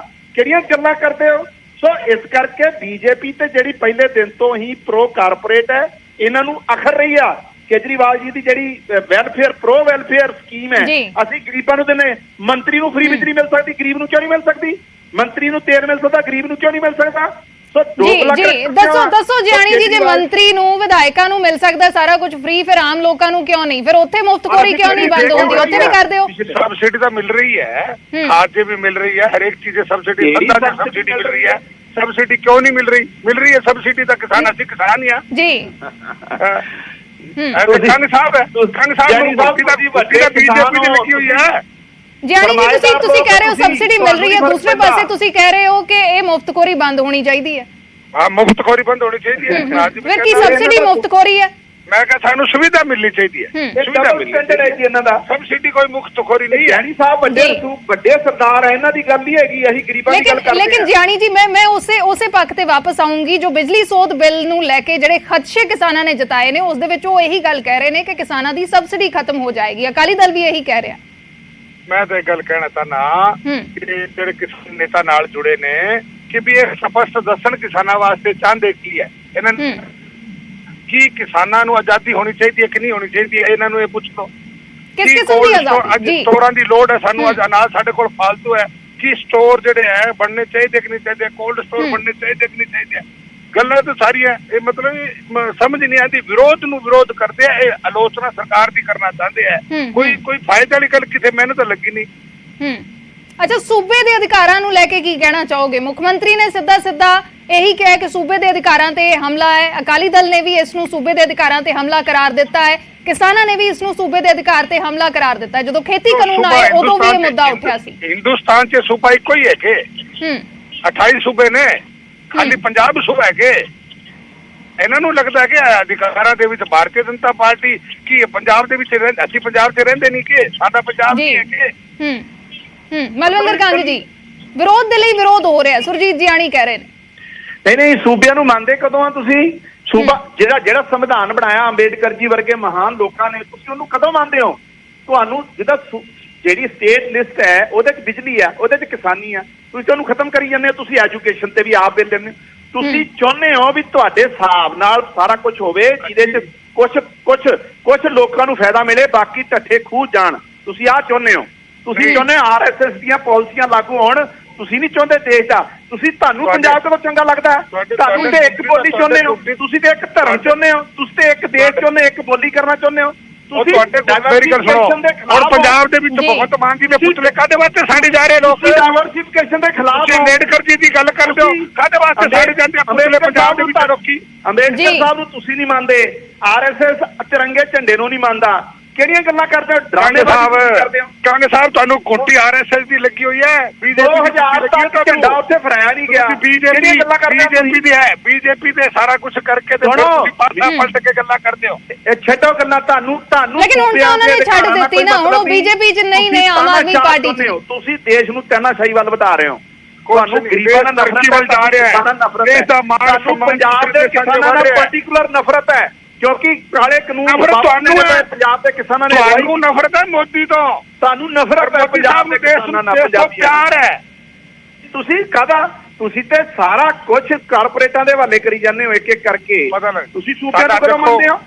ਕਿਹੜੀਆਂ ਗੱਲਾਂ ਕਰਦੇ ਹੋ? ਸੋ ਇਸ ਕਰਕੇ ਬੀਜੇਪੀ ਤੇ ਜਿਹੜੀ ਪਹਿਲੇ ਦਿਨ ਤੋਂ ਹੀ ਪ੍ਰੋ ਕਾਰਪੋਰੇਟ ਹੈ, ਇਹਨਾਂ ਨੂੰ ਅਖਰ ਰਹੀ ਆ। ਕੇਜਰੀਵਾਲ ਜੀ ਦੀ ਜਿਹੜੀ ਵੈਲਫੇਅਰ, ਪ੍ਰੋ ਵੈਲਫੇਅਰ ਸਕੀਮ ਹੈ, ਅਸੀਂ ਗਰੀਬਾਂ ਨੂੰ ਦਿੰਦੇ। ਮੰਤਰੀ ਨੂੰ ਫ੍ਰੀ ਬਿਜਲੀ ਮਿਲ ਸਕਦੀ, ਗਰੀਬ ਨੂੰ ਕਿਉਂ ਨਹੀਂ ਮਿਲ ਸਕਦੀ? ਮੰਤਰੀ ਨੂੰ ਤੇਲ ਮਿਲ ਸਕਦਾ, ਗਰੀਬ ਨੂੰ ਕਿਉਂ ਨਹੀਂ ਮਿਲ ਸਕਦਾ? ਜੀ ਦੱਸੋ ਜਿਆਣੀ ਜੀ, ਜੇ ਮੰਤਰੀ ਨੂੰ, ਵਿਧਾਇਕਾਂ ਨੂੰ ਮਿਲ ਸਕਦਾ ਸਾਰਾ ਕੁਝ ਫ੍ਰੀ, ਫਿਰ ਆਮ ਲੋਕਾਂ ਨੂੰ ਕਿਉਂ ਨਹੀਂ? ਫਿਰ ਉੱਥੇ ਮੁਫਤਖੋਰੀ ਕਿਉਂ ਨਹੀਂ ਬੰਦ ਹੁੰਦੀ? ਉੱਥੇ ਵੀ ਕਰਦੇ ਹੋ। ਸਬਸਿਡੀ ਤਾਂ ਮਿਲ ਰਹੀ ਹੈ, ਖਾਦ ਵੀ ਮਿਲ ਰਹੀ ਹੈ, ਹਰ ਇੱਕ ਚੀਜ਼ ਸਬਸਿਡੀ, ਸਬਸਿਡੀ ਮਿਲ ਰਹੀ ਹੈ। ਸਬਸਿਡੀ क्यों नहीं मिल रही? मिल रही है सब्सिडी तो किसान, ਅਸੀਂ किसान ही ਆ ਜੀ। किसान साहब है, किसान साहब बीजेपी ਦੀ ਲਿਖੀ ਹੋਈ ਹੈ। ਜਿਆਣੀ ਜੀ, ਤੁਸੀਂ ਕਹਿ ਰਹੇ ਹੋ ਸਬਸਿਡੀ ਮਿਲ ਰਹੀ ਹੈ, ਦੂਸਰੇ ਪਾਸੇ ਤੁਸੀਂ ਕਹਿ ਰਹੇ ਹੋ ਕਿ ਇਹ ਮੁਫਤਖੋਰੀ ਬੰਦ ਹੋਣੀ ਚਾਹੀਦੀ ਹੈ। ਹਾਂ, ਮੁਫਤਖੋਰੀ ਬੰਦ ਹੋਣੀ ਚਾਹੀਦੀ ਹੈ। ਫਿਰ ਕੀ ਸਬਸਿਡੀ ਮੁਫਤਖੋਰੀ ਹੈ? ਮੈਂ ਕਿਹਾ ਸਾਨੂੰ ਸੁਵਿਧਾ ਮਿਲਣੀ ਚਾਹੀਦੀ ਹੈ। ਸੁਵਿਧਾ ਮਿਲਣੀ ਚਾਹੀਦੀ ਇਹਨਾਂ ਦਾ। ਸਬਸਿਡੀ ਕੋਈ ਮੁਫਤਖੋਰੀ ਨਹੀਂ ਹੈ। ਜਿਆਣੀ ਸਾਹਿਬ ਵੱਡੇ ਸਰਦਾਰ ਹੈ, ਇਹਨਾਂ ਦੀ ਗੱਲ ਹੀ ਹੈਗੀ। ਅਸੀਂ ਗਰੀਬਾਂ ਦੀ ਗੱਲ ਕਰਦੇ ਹਾਂ। ਲੇਕਿਨ ਜਿਆਣੀ ਜੀ, ਮੈਂ ਉਸੇ ਪੱਖ ਤੇ ਵਾਪਸ ਆਉਂਗੀ ਜੋ ਬਿਜਲੀ ਸੋਧ ਬਿੱਲ ਨੂੰ ਲੈ ਕੇ ਜਿਹੜੇ ਖਦਸ਼ੇ ਕਿਸਾਨਾਂ ਨੇ ਜਤਾਏ ਨੇ, ਉਸ ਦੇ ਵਿੱਚ ਉਹ ਇਹੀ ਗੱਲ ਕਹਿ ਰਹੇ ਨੇ ਕਿ ਕਿਸਾਨਾਂ ਦੀ ਸਬਸਿਡੀ ਖਤਮ ਹੋ ਜਾਏਗੀ। ਅਕਾਲੀ ਦਲ ਵੀ ਇਹੀ ਕਹਿ ਰਿਹਾ। ਮੈਂ ਤਾਂ ਇਹ ਗੱਲ ਕਹਿਣਾ ਚਾਹਨਾ ਕਿ ਜਿਹੜੇ ਕਿਸਾਨ ਨੇਤਾ ਨਾਲ ਜੁੜੇ ਨੇ ਕਿ ਵੀ ਇਹ ਸਪਸ਼ਟ ਦੱਸਣ ਕਿਸਾਨਾਂ ਵਾਸਤੇ ਚਾਹੁੰਦੇ ਕੀ ਹੈ। ਇਹਨਾਂ ਨੂੰ ਕੀ ਕਿਸਾਨਾਂ ਨੂੰ ਆਜ਼ਾਦੀ ਹੋਣੀ ਚਾਹੀਦੀ ਹੈ ਕਿ ਨਹੀਂ ਹੋਣੀ ਚਾਹੀਦੀ ਹੈ? ਇਹਨਾਂ ਨੂੰ ਇਹ ਪੁੱਛ ਲਓ। ਕਿਸ ਕਿਸਮ ਦੀ ਆਜ਼ਾਦੀ? ਅੱਜ ਸਟੋਰਾਂ ਦੀ ਲੋੜ ਹੈ ਸਾਨੂੰ, ਅੱਜ ਅਨਾਜ ਸਾਡੇ ਕੋਲ ਫਾਲਤੂ ਹੈ। ਕੀ ਸਟੋਰ ਜਿਹੜੇ ਹੈ ਬਣਨੇ ਚਾਹੀਦੇ ਕਿ ਨਹੀਂ ਚਾਹੀਦੇ? ਕੋਲਡ ਸਟੋਰ ਬਣਨੇ ਚਾਹੀਦੇ ਕਿ ਨਹੀਂ ਚਾਹੀਦੇ? ਗੱਲਾਂ ਤਾਂ ਸਾਰੀਆਂ ਇਹ ਮਤਲਬ ਸਮਝ ਨਹੀਂ ਆਉਂਦੀ। ਵਿਰੋਧ ਨੂੰ ਵਿਰੋਧ ਕਰਦੇ ਆ, ਇਹ ਆਲੋਚਨਾ ਸਰਕਾਰ ਦੀ ਕਰਨਾ ਚਾਹੁੰਦੇ ਆ। ਕੋਈ ਫਾਇਦੇ ਵਾਲੀ ਗੱਲ ਕਿਤੇ ਮੈਨੂੰ ਤਾਂ ਲੱਗੀ ਨਹੀਂ। ਅੱਛਾ, ਸੂਬੇ ਦੇ ਅਧਿਕਾਰਾਂ ਨੂੰ ਲੈ ਕੇ ਕੀ ਕਹਿਣਾ ਚਾਹੋਗੇ? ਮੁੱਖ ਮੰਤਰੀ ਨੇ ਸਿੱਧਾ ਇਹੀ ਕਿਹਾ ਕਿ ਸੂਬੇ ਦੇ ਅਧਿਕਾਰਾਂ ਤੇ ਹਮਲਾ ਹੈ। ਅਕਾਲੀ ਦਲ ਨੇ ਵੀ ਇਸ ਨੂੰ ਸੂਬੇ ਦੇ ਅਧਿਕਾਰਾਂ ਤੇ ਹਮਲਾ ਕਰਾਰ ਦਿੱਤਾ ਹੈ। ਕਿਸਾਨਾਂ ਨੇ ਵੀ ਇਸ ਨੂੰ ਸੂਬੇ ਦੇ ਅਧਿਕਾਰ ਤੇ ਹਮਲਾ ਕਰਾਰ ਦਿੱਤਾ ਹੈ। ਜਦੋਂ ਖੇਤੀ ਕਾਨੂੰਨ ਆਏ ਉਦੋਂ ਵੀ ਇਹ ਮੁੱਦਾ ਉੱਠਿਆ ਸੀ। ਹਿੰਦੁਸਤਾਨ 'ਚ ਸੂਬਾ ਇੱਕੋ ਹੀ ਹੈ ਕਿ 28 ਸੂਬੇ ਨੇ, ਖਾਲੀ ਪੰਜਾਬ ਸੂਬਾ ਹੈ ਕਿ? ਇਹਨਾਂ ਨੂੰ ਲੱਗਦਾ ਕਿ ਅਧਿਕਾਰਾਂ ਦੇ ਵਿੱਚ ਭਾਰਤੀ ਜਨਤਾ ਪਾਰਟੀ ਕੀ ਪੰਜਾਬ ਦੇ ਵਿੱਚ ਅਸੀਂ ਪੰਜਾਬ 'ਚ ਰਹਿੰਦੇ ਨਹੀਂ ਕਿ? ਸਾਡਾ ਪੰਜਾਬ ਨਹੀਂ ਹੈ ਕਿ? ਮਲਵਿੰਦਰ ਗਾਂਧੀ ਜੀ, ਵਿਰੋਧ ਦੇ ਲਈ ਵਿਰੋਧ ਹੋ ਰਿਹਾ। ਸੁਰਜੀਤ ਜਿਆਣੀ ਕਹਿ ਰਹੇ ਨੇ ਨਹੀਂ, ਸੂਬਿਆਂ ਨੂੰ ਮੰਨਦੇ ਕਦੋਂ ਆ ਤੁਸੀਂ? ਸੂਬਾ ਜਿਹੜਾ ਸੰਵਿਧਾਨ ਬਣਾਇਆ ਅੰਬੇਡਕਰ ਜੀ ਵਰਗੇ ਮਹਾਨ ਲੋਕਾਂ ਨੇ, ਤੁਸੀਂ ਉਹਨੂੰ ਕਦੋਂ ਮੰਨਦੇ ਹੋ? ਤੁਹਾਨੂੰ ਜਿਹੜੀ ਸਟੇਟ ਲਿਸਟ ਹੈ ਉਹਦੇ 'ਚ ਬਿਜਲੀ ਆ, ਉਹਦੇ 'ਚ ਕਿਸਾਨੀ ਆ, ਤੁਸੀਂ ਉਹਨੂੰ ਖਤਮ ਕਰੀ ਜਾਂਦੇ ਹੋ। ਤੁਸੀਂ ਐਜੂਕੇਸ਼ਨ ਤੇ ਵੀ ਆਪ ਬਿੱਲ ਲੈਂਦੇ ਹੋ। ਤੁਸੀਂ ਚਾਹੁੰਦੇ ਹੋ ਵੀ ਤੁਹਾਡੇ ਹਿਸਾਬ ਨਾਲ ਸਾਰਾ ਕੁਝ ਹੋਵੇ ਜਿਹਦੇ 'ਚ ਕੁਝ ਲੋਕਾਂ ਨੂੰ ਫਾਇਦਾ ਮਿਲੇ, ਬਾਕੀ ਢੱਠੇ ਖੂਹ ਜਾਣ। ਤੁਸੀਂ ਆਹ ਚਾਹੁੰਦੇ ਹੋ। ਤੁਸੀਂ ਚਾਹੁੰਦੇ RSS ਦੀਆਂ ਪਾਲਿਸੀਆਂ ਲਾਗੂ ਹੋਣ। ਤੁਸੀਂ ਨਹੀਂ ਚਾਹੁੰਦੇ ਦੇਸ਼ ਦਾ। ਤੁਹਾਨੂੰ ਪੰਜਾਬ ਤੋਂ ਚੰਗਾ ਲੱਗਦਾ? ਤੁਹਾਨੂੰ ਤੇ ਇੱਕ ਬੋਲੀ ਚਾਹੁੰਦੇ ਹੋ, ਤੁਸੀਂ ਤੇ ਇੱਕ ਧਰਮ ਚਾਹੁੰਦੇ ਹੋ, ਤੁਸੀਂ ਤੇ ਇੱਕ ਦੇਸ਼ ਚਾਹੁੰਦੇ, ਇੱਕ ਬੋਲੀ ਕਰਨਾ ਚਾਹੁੰਦੇ ਹੋ। ਤੁਸੀਂ ਮੇਰੀ ਗੱਲ ਸੁਣੋ, ਔਰ ਪੰਜਾਬ ਦੇ ਵਿੱਚ ਬਹੁਤ ਮੰਗੀ ਮੈਂ ਪੁੱਛ ਲੈ ਕਾਹਦੇ ਵਾਸਤੇ ਸਾਡੇ ਜਾ ਰਹੇ ਲੋਕ? ਡਾਇਵਰਸਿਫਿਕੇਸ਼ਨ ਦੇ ਖਿਲਾਫ ਅੰਬੇਡਕਰ ਜੀ ਦੀ ਗੱਲ ਕਰਦੇ ਹੋ, ਕਾਹਦੇ ਵਾਸਤੇ ਸਾਡੇ ਜਾਂਦੇ ਆ? ਪੁੱਛ ਲੈ ਪੰਜਾਬ ਦੇ ਵਿੱਚ ਲੋਕੀ ਅੰਬੇਡਕਰ ਸਾਹਿਬ ਨੂੰ ਤੁਸੀਂ ਨਹੀਂ ਮੰਨਦੇ, RSS ਤਿਰੰਗੇ ਝੰਡੇ ਨੂੰ ਨਹੀਂ ਮੰਨਦਾ। ਕਿਹੜੀਆਂ ਗੱਲਾਂ ਕਰਦੇ ਹੋ? ਡਰਾਮੇ ਕਰਦੇ ਹੋ। ਕਾਂਗੇ ਸਾਹਿਬ ਤੁਹਾਨੂੰ ਕੋਟੀ RSS ਦੀ ਲੱਗੀ ਹੋਈ ਹੈ। ਬੀਜੇਪੀ 2000 ਤੱਕ ਝੰਡਾ ਉੱਥੇ ਫਰਾਇਆ ਨਹੀਂ ਗਿਆ। ਬੀਜੇਪੀ ਦੀ ਹੈ, ਬੀਜੇਪੀ ਦੇ ਸਾਰਾ ਕੁਝ ਕਰਕੇ ਤੇ ਤੁਸੀਂ ਪਾਸਾ ਪਲਟ ਕੇ ਗੱਲਾਂ ਕਰਦੇ ਹੋ। ਇਹ ਛੱਡੋ ਗੱਲਾਂ। ਤੁਹਾਨੂੰ ਲੇਕਿਨ ਹੁਣ ਤਾਂ ਉਹਨਾਂ ਨੇ ਛੱਡ ਦਿੱਤੀ ਨਾ, ਹੁਣ ਉਹ ਬੀਜੇਪੀ 'ਚ ਨਹੀਂ ਨੇ, ਆਮ ਆਦਮੀ ਪਾਰਟੀ 'ਚ। ਤੁਸੀਂ ਦੇਸ਼ ਨੂੰ ਤਾਨਾਸ਼ਾਹੀ ਵੱਲ ਵਧਾ ਰਹੇ ਹੋ। ਤੁਹਾਨੂੰ ਗਰੀਬਾਂ ਨਾਲ ਨਫ਼ਰਤ ਜਾ ਰਿਹਾ ਹੈ। ਦੇਸ਼ ਦਾ ਮਾਣ ਤੁਹਾਨੂੰ ਪੰਜਾਬ ਦੇ ਕਿਸਾਨਾਂ ਨਾਲ ਪਾਰਟਿਕੂਲਰ ਨਫ਼ਰਤ ਹੈ ਕਿਉਂਕਿ ਕਾਲੇ ਕਾਨੂੰਨ ਤੁਹਾਨੂੰ ਪੰਜਾਬ ਦੇ ਕਿਸਾਨਾਂ ਨੇ। ਤੁਹਾਨੂੰ ਨਫ਼ਰਤ ਹੈ ਮੋਦੀ ਤੋਂ? ਤੁਹਾਨੂੰ ਨਫ਼ਰਤ ਹੈ ਪੰਜਾਬ ਦੇ ਕਿਸਾਨਾਂ ਨਾਲ, ਪਿਆਰ ਹੈ। ਤੁਸੀਂ ਤੇ ਸਾਰਾ ਕੁਝ ਕਾਰਪੋਰੇਟਾਂ ਦੇ ਹਵਾਲੇ ਕਰੀ ਜਾਂਦੇ ਹੋ ਇੱਕ ਇੱਕ ਕਰਕੇ। ਤੁਸੀਂ ਸੂਬਿਆਂ ਨੂੰ ਕਦੋਂ ਮੰਨਦੇ ਹੋ?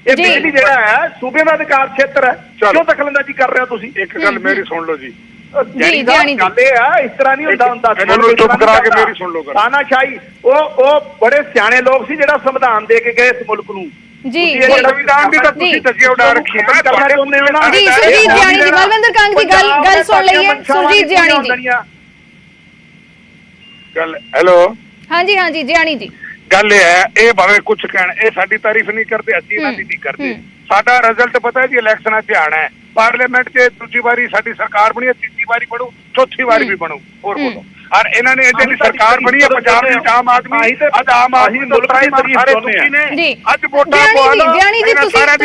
ਇਹ ਬਿਜਲੀ ਜਿਹੜਾ ਹੈ ਸੂਬੇ ਦਾ ਅਧਿਕਾਰ ਖੇਤਰ ਹੈ, ਕਿਉਂ ਦਖਲਅੰਦਾਜ਼ੀ ਕਰ ਰਹੇ ਹੋ ਤੁਸੀਂ? ਇੱਕ ਗੱਲ ਮੇਰੀ ਸੁਣ ਲਓ ਜੀ, ਜੈਨੀ ਜਾਣੀ ਸਾਹਿਬ ਗੱਲ ਇਹ ਆ, ਇਸ ਤਰ੍ਹਾਂ ਨਹੀਂ ਹੁੰਦਾ ਇਹਨਾਂ ਨੂੰ ਚੁੱਪ ਕਰਾ ਕੇ ਮੇਰੀ ਸੁਣ ਲਓ ਗੱਲ। ਤਾਨਾਸ਼ਾਹੀ ਉਹ ਬੜੇ ਸਿਆਣੇ ਲੋਕ ਸੀ ਜਿਹੜਾ ਸੰਵਿਧਾਨ ਦੇ ਕੇ ਗਏ ਇਸ ਮੁਲਕ ਨੂੰ। ਜੀ ਸੰਵਿਧਾਨ ਦੀ ਤਾਂ ਤੁਸੀਂ ਧੱਜੀਆਂ ਉਡਾ ਰੱਖੀ ਹੈ। ਜੀ ਸੁਰਜੀਤ ਜਿਆਣੀ ਜੀ, ਮਲਵਿੰਦਰ ਕੰਗ ਦੀ ਗੱਲ ਸੁਣ ਲਈਏ। ਸੁਰਜੀਤ ਜਿਆਣੀ ਜੀ ਗੱਲ, ਹੈਲੋ ਹਾਂਜੀ ਹਾਂਜੀ ਜਿਆਣੀ ਜੀ, ਗੱਲ ਇਹ ਹੈ, ਇਹ ਭਾਵੇਂ ਕੁਝ ਕਹਿਣ, ਇਹ ਸਾਡੀ ਤਾਰੀਫ ਨਹੀਂ ਕਰਦੇ, ਅਸੀਂ ਇਹਨਾਂ ਦੀ ਨਹੀਂ ਕਰਦੇ। ਸਾਡਾ ਰਿਜ਼ਲਟ ਪਤਾ ਹੈ ਜੀ, ਇਲੈਕਸ਼ਨਾਂ 'ਚ ਆਣਾ ਹੈ। ਪਾਰਲੀਮੈਂਟ 'ਚ ਦੂਜੀ ਵਾਰੀ ਸਾਡੀ ਸਰਕਾਰ ਬਣੀ ਹੈ, ਤੀਜੀ ਵਾਰੀ ਬਣੂ, ਚੌਥੀ ਵਾਰੀ ਵੀ ਬਣੂ। ਹੋਰ ਬੋਲੋ। ਔਰ ਇਹਨਾਂ ਨੇ ਇਹਦੀ ਸਰਕਾਰ ਬਣੀ ਹੈ ਪੰਜਾਬ ਦੀ, ਆਮ ਆਦਮੀ, ਅੱਜ ਆਮ ਆਦਮੀ ਮੁਲਕ ਸਾਰੇ ਦੁਖੀ ਨੇ। ਅੱਜ ਵੋਟਾਂ ਪਵਾ ਲਓ। ਜਿਆਣੀ ਜੀ ਤੁਸੀਂ ਕਿਹਾ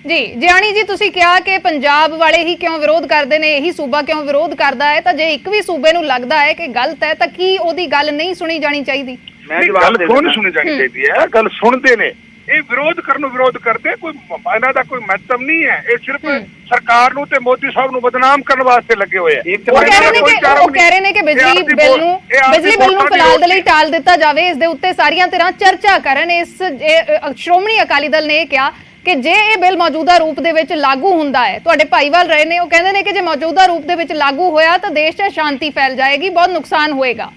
ਜੀ, ਜਿਆਣੀ ਜੀ ਤੁਸੀਂ ਕਿਹਾ ਕਿ ਪੰਜਾਬ ਵਾਲੇ ਹੀ ਕਿਉਂ ਵਿਰੋਧ ਕਰਦੇ ਨੇ, ਇਹੀ ਸੂਬਾ ਕਿਉਂ ਵਿਰੋਧ ਕਰਦਾ ਹੈ, ਤਾਂ ਜੇ ਇੱਕ ਵੀ ਸੂਬੇ ਨੂੰ ਲੱਗਦਾ ਹੈ ਕਿ ਗਲਤ ਹੈ ਤਾਂ ਕੀ ਉਹਦੀ ਗੱਲ ਨਹੀਂ ਸੁਣੀ ਜਾਣੀ ਚਾਹੀਦੀ? ਗੱਲ ਕਿਉਂ ਨਹੀਂ ਸੁਣੀ ਜਾਣੀ ਚਾਹੀਦੀ ਹੈ? ਗੱਲ ਸੁਣਦੇ ਨੇ, ਇਹ ਵਿਰੋਧ ਕਰਨ ਨੂੰ ਵਿਰੋਧ ਕਰਦੇ, ਕੋਈ ਇਹਨਾਂ ਦਾ ਕੋਈ ਮਤਲਬ ਨਹੀਂ ਹੈ। ਇਹ ਸਿਰਫ ਸਰਕਾਰ ਨੂੰ ਤੇ ਮੋਦੀ ਸਾਹਿਬ ਨੂੰ ਬਦਨਾਮ ਕਰਨ ਵਾਸਤੇ ਲੱਗੇ ਹੋਏ ਆ। ਉਹ ਕਹਿ ਰਹੇ ਨੇ ਕਿ ਬਿਜਲੀ ਬਿੱਲ ਨੂੰ ਫਿਲਹਾਲ ਦੇ ਲਈ ਟਾਲ ਦਿੱਤਾ ਜਾਵੇ, ਇਸ ਦੇ ਉੱਤੇ ਸਾਰੀਆਂ ਤਰ੍ਹਾਂ ਚਰਚਾ ਕਰਨ। ਇਸ ਸ਼੍ਰੋਮਣੀ ਅਕਾਲੀ ਦਲ ਨੇ ਇਹ ਕਿਹਾ ਕਿ ਜੇ ਇਹ ਬਿੱਲ ਮੌਜੂਦਾ ਰੂਪ ਦੇ ਵਿੱਚ ਲਾਗੂ ਹੁੰਦਾ ਹੈ, ਤੁਹਾਡੇ ਭਾਈਵਾਲ ਰਹੇ ਨੇ, ਉਹ ਕਹਿੰਦੇ ਨੇ ਕਿ ਜੇ ਮੌਜੂਦਾ ਰੂਪ ਦੇ ਵਿੱਚ ਲਾਗੂ ਹੋਇਆ ਤਾਂ ਦੇਸ਼ 'ਚ ਸ਼ਾਂਤੀ ਫੈਲ ਜਾਏਗੀ, ਬਹੁਤ ਨੁਕਸਾਨ ਹੋਏਗਾ।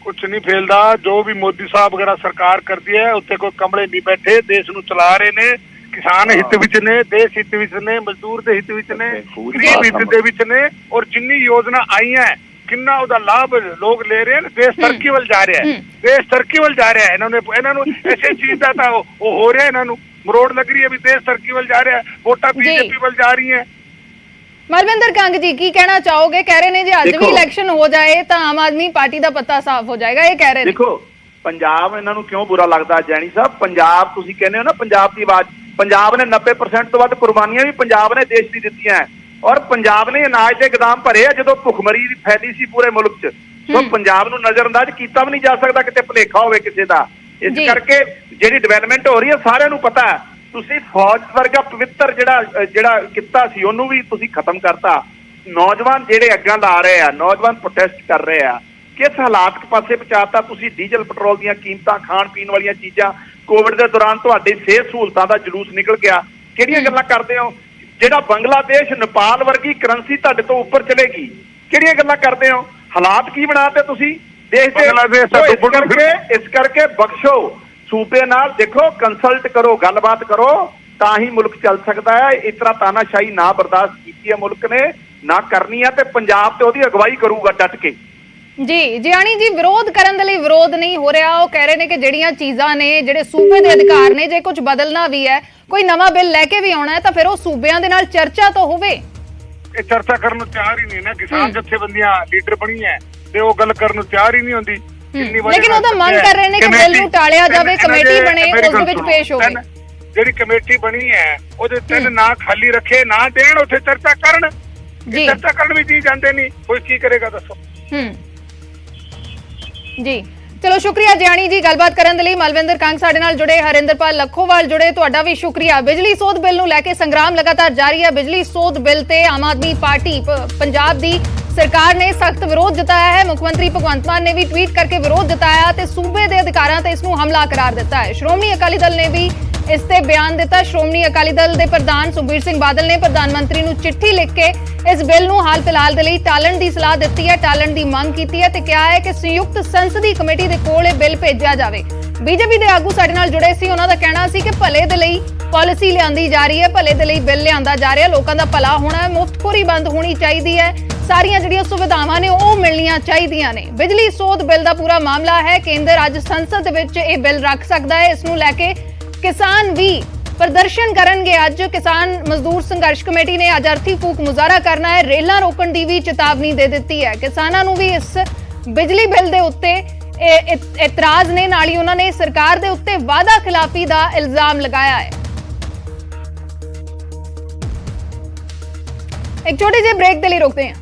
ਕੁਛ ਨਹੀਂ ਫੈਲਦਾ। ਜੋ ਵੀ ਮੋਦੀ ਸਾਹਿਬ ਵਗੈਰਾ ਸਰਕਾਰ ਕਰਦੀ ਹੈ, ਉੱਤੇ ਕੋਈ ਕਮਲੇ ਨਹੀਂ ਬੈਠੇ, ਦੇਸ਼ ਨੂੰ ਚਲਾ ਰਹੇ ਨੇ। ਕਿਸਾਨ ਹਿੱਤ ਵਿੱਚ ਨੇ, ਦੇਸ਼ ਹਿੱਤ ਵਿੱਚ ਨੇ, ਮਜ਼ਦੂਰ ਦੇ ਹਿੱਤ ਵਿੱਚ ਨੇ, ਗਰੀਬ ਹਿੱਤ ਦੇ ਵਿੱਚ ਨੇ। ਔਰ ਜਿੰਨੀ ਯੋਜਨਾ ਆਈਆਂ, ਕਿੰਨਾ ਉਹਦਾ ਲਾਭ ਲੋਕ ਲੈ ਰਹੇ ਨੇ। ਦੇਸ਼ ਤਰੱਕੀ ਵੱਲ ਜਾ ਰਿਹਾ ਹੈ, ਦੇਸ਼ ਤਰੱਕੀ ਵੱਲ ਜਾ ਰਿਹਾ ਹੈ। ਇਹਨਾਂ ਨੂੰ ਇਸੇ ਚੀਜ਼ ਦਾ ਤਾਂ ਉਹ ਹੋ ਰਿਹਾ, ਇਹਨਾਂ ਨੂੰ ਮਰੋੜ ਲੱਗ ਰਹੀ ਹੈ ਵੀ ਦੇਸ਼ ਤਰੱਕੀ ਵੱਲ ਜਾ ਰਿਹਾ ਹੈ। ਵੋਟਾਂ ਬੀਜੇਪੀ ਵੱਲ ਜਾ ਰਹੀਆਂ। ਮਲਵਿੰਦਰ ਕੰਗ ਜੀ ਕੀ ਕਹਿਣਾ ਚਾਹੋਗੇ? ਕਹਿ ਰਹੇ ਨੇ ਜੇ ਅੱਜ ਵੀ ਇਲੈਕਸ਼ਨ ਹੋ ਜਾਏ ਤਾਂ ਆਮ ਆਦਮੀ ਪਾਰਟੀ ਦਾ ਪੱਤਾ ਸਾਫ਼ ਹੋ ਜਾਏਗਾ, ਇਹ ਕਹਿ ਰਹੇ ਨੇ। ਦੇਖੋ ਪੰਜਾਬ ਇਹਨਾਂ ਨੂੰ ਕਿਉਂ ਬੁਰਾ ਲੱਗਦਾ ਜੈਣੀ ਸਾਹਿਬ? ਪੰਜਾਬ ਤੁਸੀਂ ਕਹਿੰਦੇ ਹੋ ਨਾ ਪੰਜਾਬ ਦੀ ਆਵਾਜ਼, ਪੰਜਾਬ ਨੇ 90% ਤੋਂ ਵੱਧ ਕੁਰਬਾਨੀਆਂ ਵੀ ਪੰਜਾਬ ਨੇ ਦੇਸ਼ ਦੀ ਦਿੱਤੀਆਂ ਹੈ। ਔਰ ਪੰਜਾਬ ਨੇ ਅਨਾਜ ਦੇ ਗੋਦਾਮ ਭਰੇ ਆ ਜਦੋਂ ਭੁੱਖਮਰੀ ਫੈਲੀ ਸੀ ਪੂਰੇ ਮੁਲਕ 'ਚ। ਸੋ ਪੰਜਾਬ ਨੂੰ ਨਜ਼ਰਅੰਦਾਜ਼ ਕੀਤਾ ਵੀ ਨਹੀਂ ਜਾ ਸਕਦਾ, ਕਿਤੇ ਭੁਲੇਖਾ ਹੋਵੇ ਕਿਸੇ ਦਾ। ਇਸ ਕਰਕੇ ਜਿਹੜੀ ਡਿਵੈਲਪਮੈਂਟ ਹੋ ਰਹੀ ਹੈ ਸਾਰਿਆਂ ਨੂੰ ਪਤਾ ਹੈ। ਤੁਸੀਂ ਫੌਜ ਵਰਗਾ ਪਵਿੱਤਰ ਜਿਹੜਾ ਕਿੱਤਾ ਸੀ ਉਹਨੂੰ ਵੀ ਤੁਸੀਂ ਖਤਮ ਕਰਤਾ। ਨੌਜਵਾਨ ਜਿਹੜੇ ਅੱਗਾਂ ਲਾ ਰਹੇ ਆ, ਨੌਜਵਾਨ ਪ੍ਰੋਟੈਸਟ ਕਰ ਰਹੇ ਆ, ਕਿਸ ਹਾਲਾਤ ਪਾਸੇ ਪਹੁੰਚਾਤਾ ਤੁਸੀਂ? ਡੀਜ਼ਲ ਪੈਟਰੋਲ ਦੀਆਂ ਕੀਮਤਾਂ, ਖਾਣ ਪੀਣ ਵਾਲੀਆਂ ਚੀਜ਼ਾਂ, ਕੋਵਿਡ ਦੇ ਦੌਰਾਨ ਤੁਹਾਡੀ ਸਿਹਤ ਸਹੂਲਤਾਂ ਦਾ ਜਲੂਸ ਨਿਕਲ ਗਿਆ। ਕਿਹੜੀਆਂ ਗੱਲਾਂ ਕਰਦੇ ਹੋ? ਜਿਹੜਾ ਬੰਗਲਾਦੇਸ਼, ਨੇਪਾਲ ਵਰਗੀ ਕਰੰਸੀ ਤੁਹਾਡੇ ਤੋਂ ਉੱਪਰ ਚਲੇਗੀ, ਕਿਹੜੀਆਂ ਗੱਲਾਂ ਕਰਦੇ ਹੋ? ਹਾਲਾਤ ਕੀ ਬਣਾਤੇ ਤੁਸੀਂ ਦੇਸ਼ ਦੇ? ਇਸ ਕਰਕੇ ਬਖਸ਼ੋ ਸੂਬੇ ਨਾਲ, ਦੇਖੋ ਕੰਸਲਟ ਕਰੋ, ਗੱਲਬਾਤ ਕਰੋ, ਤਾਂ ਹੀ ਮੁਲਕ ਚੱਲ ਸਕਦਾ ਹੈ। ਇਸ ਤਰ੍ਹਾਂ ਤਾਨਾਸ਼ਾਹੀ ਨਾ ਬਰਦਾਸ਼ਤ ਕੀਤੀ ਹੈ ਮੁਲਕ ਨੇ, ਨਾ ਕਰਨੀ ਹੈ, ਤੇ ਪੰਜਾਬ ਤੇ ਉਹਦੀ ਅਗਵਾਈ ਕਰੂਗਾ ਡਟ ਕੇ। ਜੀ ਜਿਆਣੀ ਜੀ, ਵਿਰੋਧ ਕਰਨ ਦੇ ਲਈ ਵਿਰੋਧ ਨਹੀਂ ਹੋ ਰਿਹਾ। ਉਹ ਕਹਿ ਰਹੇ ਨੇ ਕਿ ਜਿਹੜੀਆਂ ਚੀਜ਼ਾਂ ਨੇ, ਜਿਹੜੇ ਸੂਬੇ ਦੇ ਅਧਿਕਾਰ ਨੇ, ਜੇ ਕੁਝ ਬਦਲਣਾ ਵੀ ਹੈ, ਕੋਈ ਨਵਾਂ ਬਿੱਲ ਲੈ ਕੇ ਵੀ ਆਉਣਾ ਹੈ ਤਾਂ ਫਿਰ ਉਹ ਸੂਬਿਆਂ ਦੇ ਨਾਲ ਚਰਚਾ ਤਾਂ ਹੋਵੇ। ਇਹ ਚਰਚਾ ਕਰਨ ਨੂੰ ਤਿਆਰ ਹੀ ਨਹੀਂ ਨਾ। ਕਿਸਾਨ ਜਥੇਬੰਦੀਆਂ ਲੀਡਰ ਬਣੀ ਹੈ ਤੇ ਉਹ ਗੱਲ ਕਰਨ ਨੂੰ ਤਿਆਰ ਹੀ ਨਹੀਂ ਹੁੰਦੀ। ਲੇਕਿਨ ਉਹ ਤਾਂ ਮੰਗ ਕਰ ਰਹੇ ਨੇ ਕਿ ਬਿੱਲ ਨੂੰ ਟਾਲਿਆ ਜਾਵੇ, ਕਮੇਟੀ ਬਣੇ, ਉਸ ਦੇ ਵਿੱਚ ਪੇਸ਼ ਹੋਵੇ। ਜਿਹੜੀ ਕਮੇਟੀ ਬਣੀ ਹੈ ਉਹਦੇ 3 ਨਾਂ ਖਾਲੀ ਰੱਖੇ, ਨਾ ਦੇਣ, ਉੱਥੇ ਚਰਚਾ ਕਰਨ। ਚਰਚਾ ਕਰਨ ਵੀ ਜੀ ਜਾਂਦੇ ਨਹੀਂ, ਕੋਈ ਕੀ ਕਰੇਗਾ ਦੱਸੋ? ਜੀ ਚਲੋ ਸ਼ੁਕਰੀਆ ਜਿਆਣੀ ਜੀ ਗੱਲਬਾਤ ਕਰਨ ਦੇ ਲਈ। ਮਲਵਿੰਦਰ ਕੰਗ ਸਾਡੇ ਨਾਲ ਜੁੜੇ, ਹਰਿੰਦਰਪਾਲ ਲੱਖੋਵਾਲ ਜੁੜੇ, ਤੁਹਾਡਾ ਵੀ ਸ਼ੁਕਰੀਆ। ਬਿਜਲੀ ਸੋਧ ਬਿੱਲ ਨੂੰ ਲੈ ਕੇ ਸੰਗਰਾਮ ਲਗਾਤਾਰ ਜਾਰੀ ਹੈ। ਬਿਜਲੀ ਸੋਧ ਬਿੱਲ ਤੇ ਆਮ ਆਦਮੀ ਪਾਰਟੀ ਪੰਜਾਬ ਦੀ ਸਰਕਾਰ ਨੇ ਸਖਤ ਵਿਰੋਧ ਜਤਾਇਆ ਹੈ। ਮੁੱਖ ਮੰਤਰੀ ਭਗਵੰਤ ਮਾਨ ਨੇ ਵੀ ਟਵੀਟ ਕਰਕੇ ਵਿਰੋਧ ਜਤਾਇਆ ਤੇ ਸੂਬੇ ਦੇ ਅਧਿਕਾਰਾਂ ਤੇ ਇਸ ਨੂੰ ਹਮਲਾ ਕਰਾਰ ਦਿੱਤਾ ਹੈ। ਸ਼੍ਰੋਮਣੀ ਅਕਾਲੀ ਦਲ ਨੇ ਵੀ ਇਸ ਤੇ ਬਿਆਨ ਦਿੱਤਾ। ਸ਼੍ਰੋਮਣੀ ਅਕਾਲੀ ਦਲ ਦੇ ਪ੍ਰਧਾਨ ਸੁਖਬੀਰ ਸਿੰਘ ਬਾਦਲ ਨੇ ਪ੍ਰਧਾਨ ਮੰਤਰੀ ਨੂੰ ਚਿੱਠੀ ਲਿਖ ਕੇ ਇਸ ਬਿੱਲ ਨੂੰ ਹਾਲ ਫਿਲਹਾਲ ਦੇ ਲਈ ਟਾਲਣ ਦੀ ਸਲਾਹ ਦਿੱਤੀ ਹੈ, ਟਾਲਣ ਦੀ ਮੰਗ ਕੀਤੀ ਹੈ ਤੇ ਕਿਹਾ ਹੈ ਕਿ ਸੰਯੁਕਤ ਸੰਸਦੀ ਕਮੇਟੀ ਦੇ ਕੋਲ ਇਹ ਬਿੱਲ ਭੇਜਿਆ ਜਾਵੇ। ਬੀਜੇਪੀ ਦੇ ਆਗੂ ਸਾਡੇ ਨਾਲ ਜੁੜੇ ਸੀ, ਉਹਨਾਂ ਦਾ ਕਹਿਣਾ ਸੀ ਕਿ ਭਲੇ ਦੇ ਲਈ ਪਾਲਿਸੀ ਲਿਆਂਦੀ ਜਾ ਰਹੀ ਹੈ, ਭਲੇ ਦੇ ਲਈ ਬਿੱਲ ਲਿਆਂਦਾ ਜਾ ਰਿਹਾ, ਲੋਕਾਂ ਦਾ ਭਲਾ ਹੋਣਾ ਹੈ, ਮੁਫਤਖੋਰੀ ਬੰਦ ਹੋਣੀ ਚਾਹੀਦੀ ਹੈ, ਸਾਰੀਆਂ ਜਿਹੜੀਆਂ ਸੁਵਿਧਾਵਾਂ ਨੇ ਉਹ ਮਿਲਣੀਆਂ ਚਾਹੀਦੀਆਂ ਨੇ। ਬਿਜਲੀ ਸੋਧ ਬਿੱਲ ਦਾ ਪੂਰਾ ਮਾਮਲਾ ਹੈ, ਕੇਂਦਰ ਅੱਜ ਸੰਸਦ ਦੇ ਵਿੱਚ ਇਹ ਬਿੱਲ ਰੱਖ ਸਕਦਾ ਹੈ। ਇਸ ਨੂੰ ਲੈ ਕੇ ਕਿਸਾਨ ਵੀ ਪ੍ਰਦਰਸ਼ਨ ਕਰਨਗੇ। ਅੱਜ ਕਿਸਾਨ ਮਜ਼ਦੂਰ ਸੰਘਰਸ਼ ਕਮੇਟੀ ਨੇ ਅੱਜ ਅਰਥੀ ਫੂਕ ਮੁਜ਼ਾਹਰਾ ਕਰਨਾ ਹੈ, ਰੇਲਾਂ ਰੋਕਣ ਦੀ ਵੀ ਚੇਤਾਵਨੀ ਦੇ ਦਿੱਤੀ ਹੈ। ਕਿਸਾਨਾਂ ਨੂੰ ਵੀ ਇਸ ਬਿਜਲੀ ਬਿੱਲ ਦੇ ਉੱਤੇ ਇਤਰਾਜ਼ ਨੇ, ਨਾਲ ਹੀ ਉਹਨਾਂ ਨੇ ਸਰਕਾਰ ਦੇ ਉੱਤੇ ਵਾਅਦਾ ਖਿਲਾਫੀ ਦਾ ਇਲਜ਼ਾਮ ਲਗਾਇਆ ਹੈ। ਇੱਕ ਛੋਟੇ ਜਿਹੇ ਬ੍ਰੇਕ ਦੇ ਲਈ ਰੁਕਦੇ ਹਾਂ।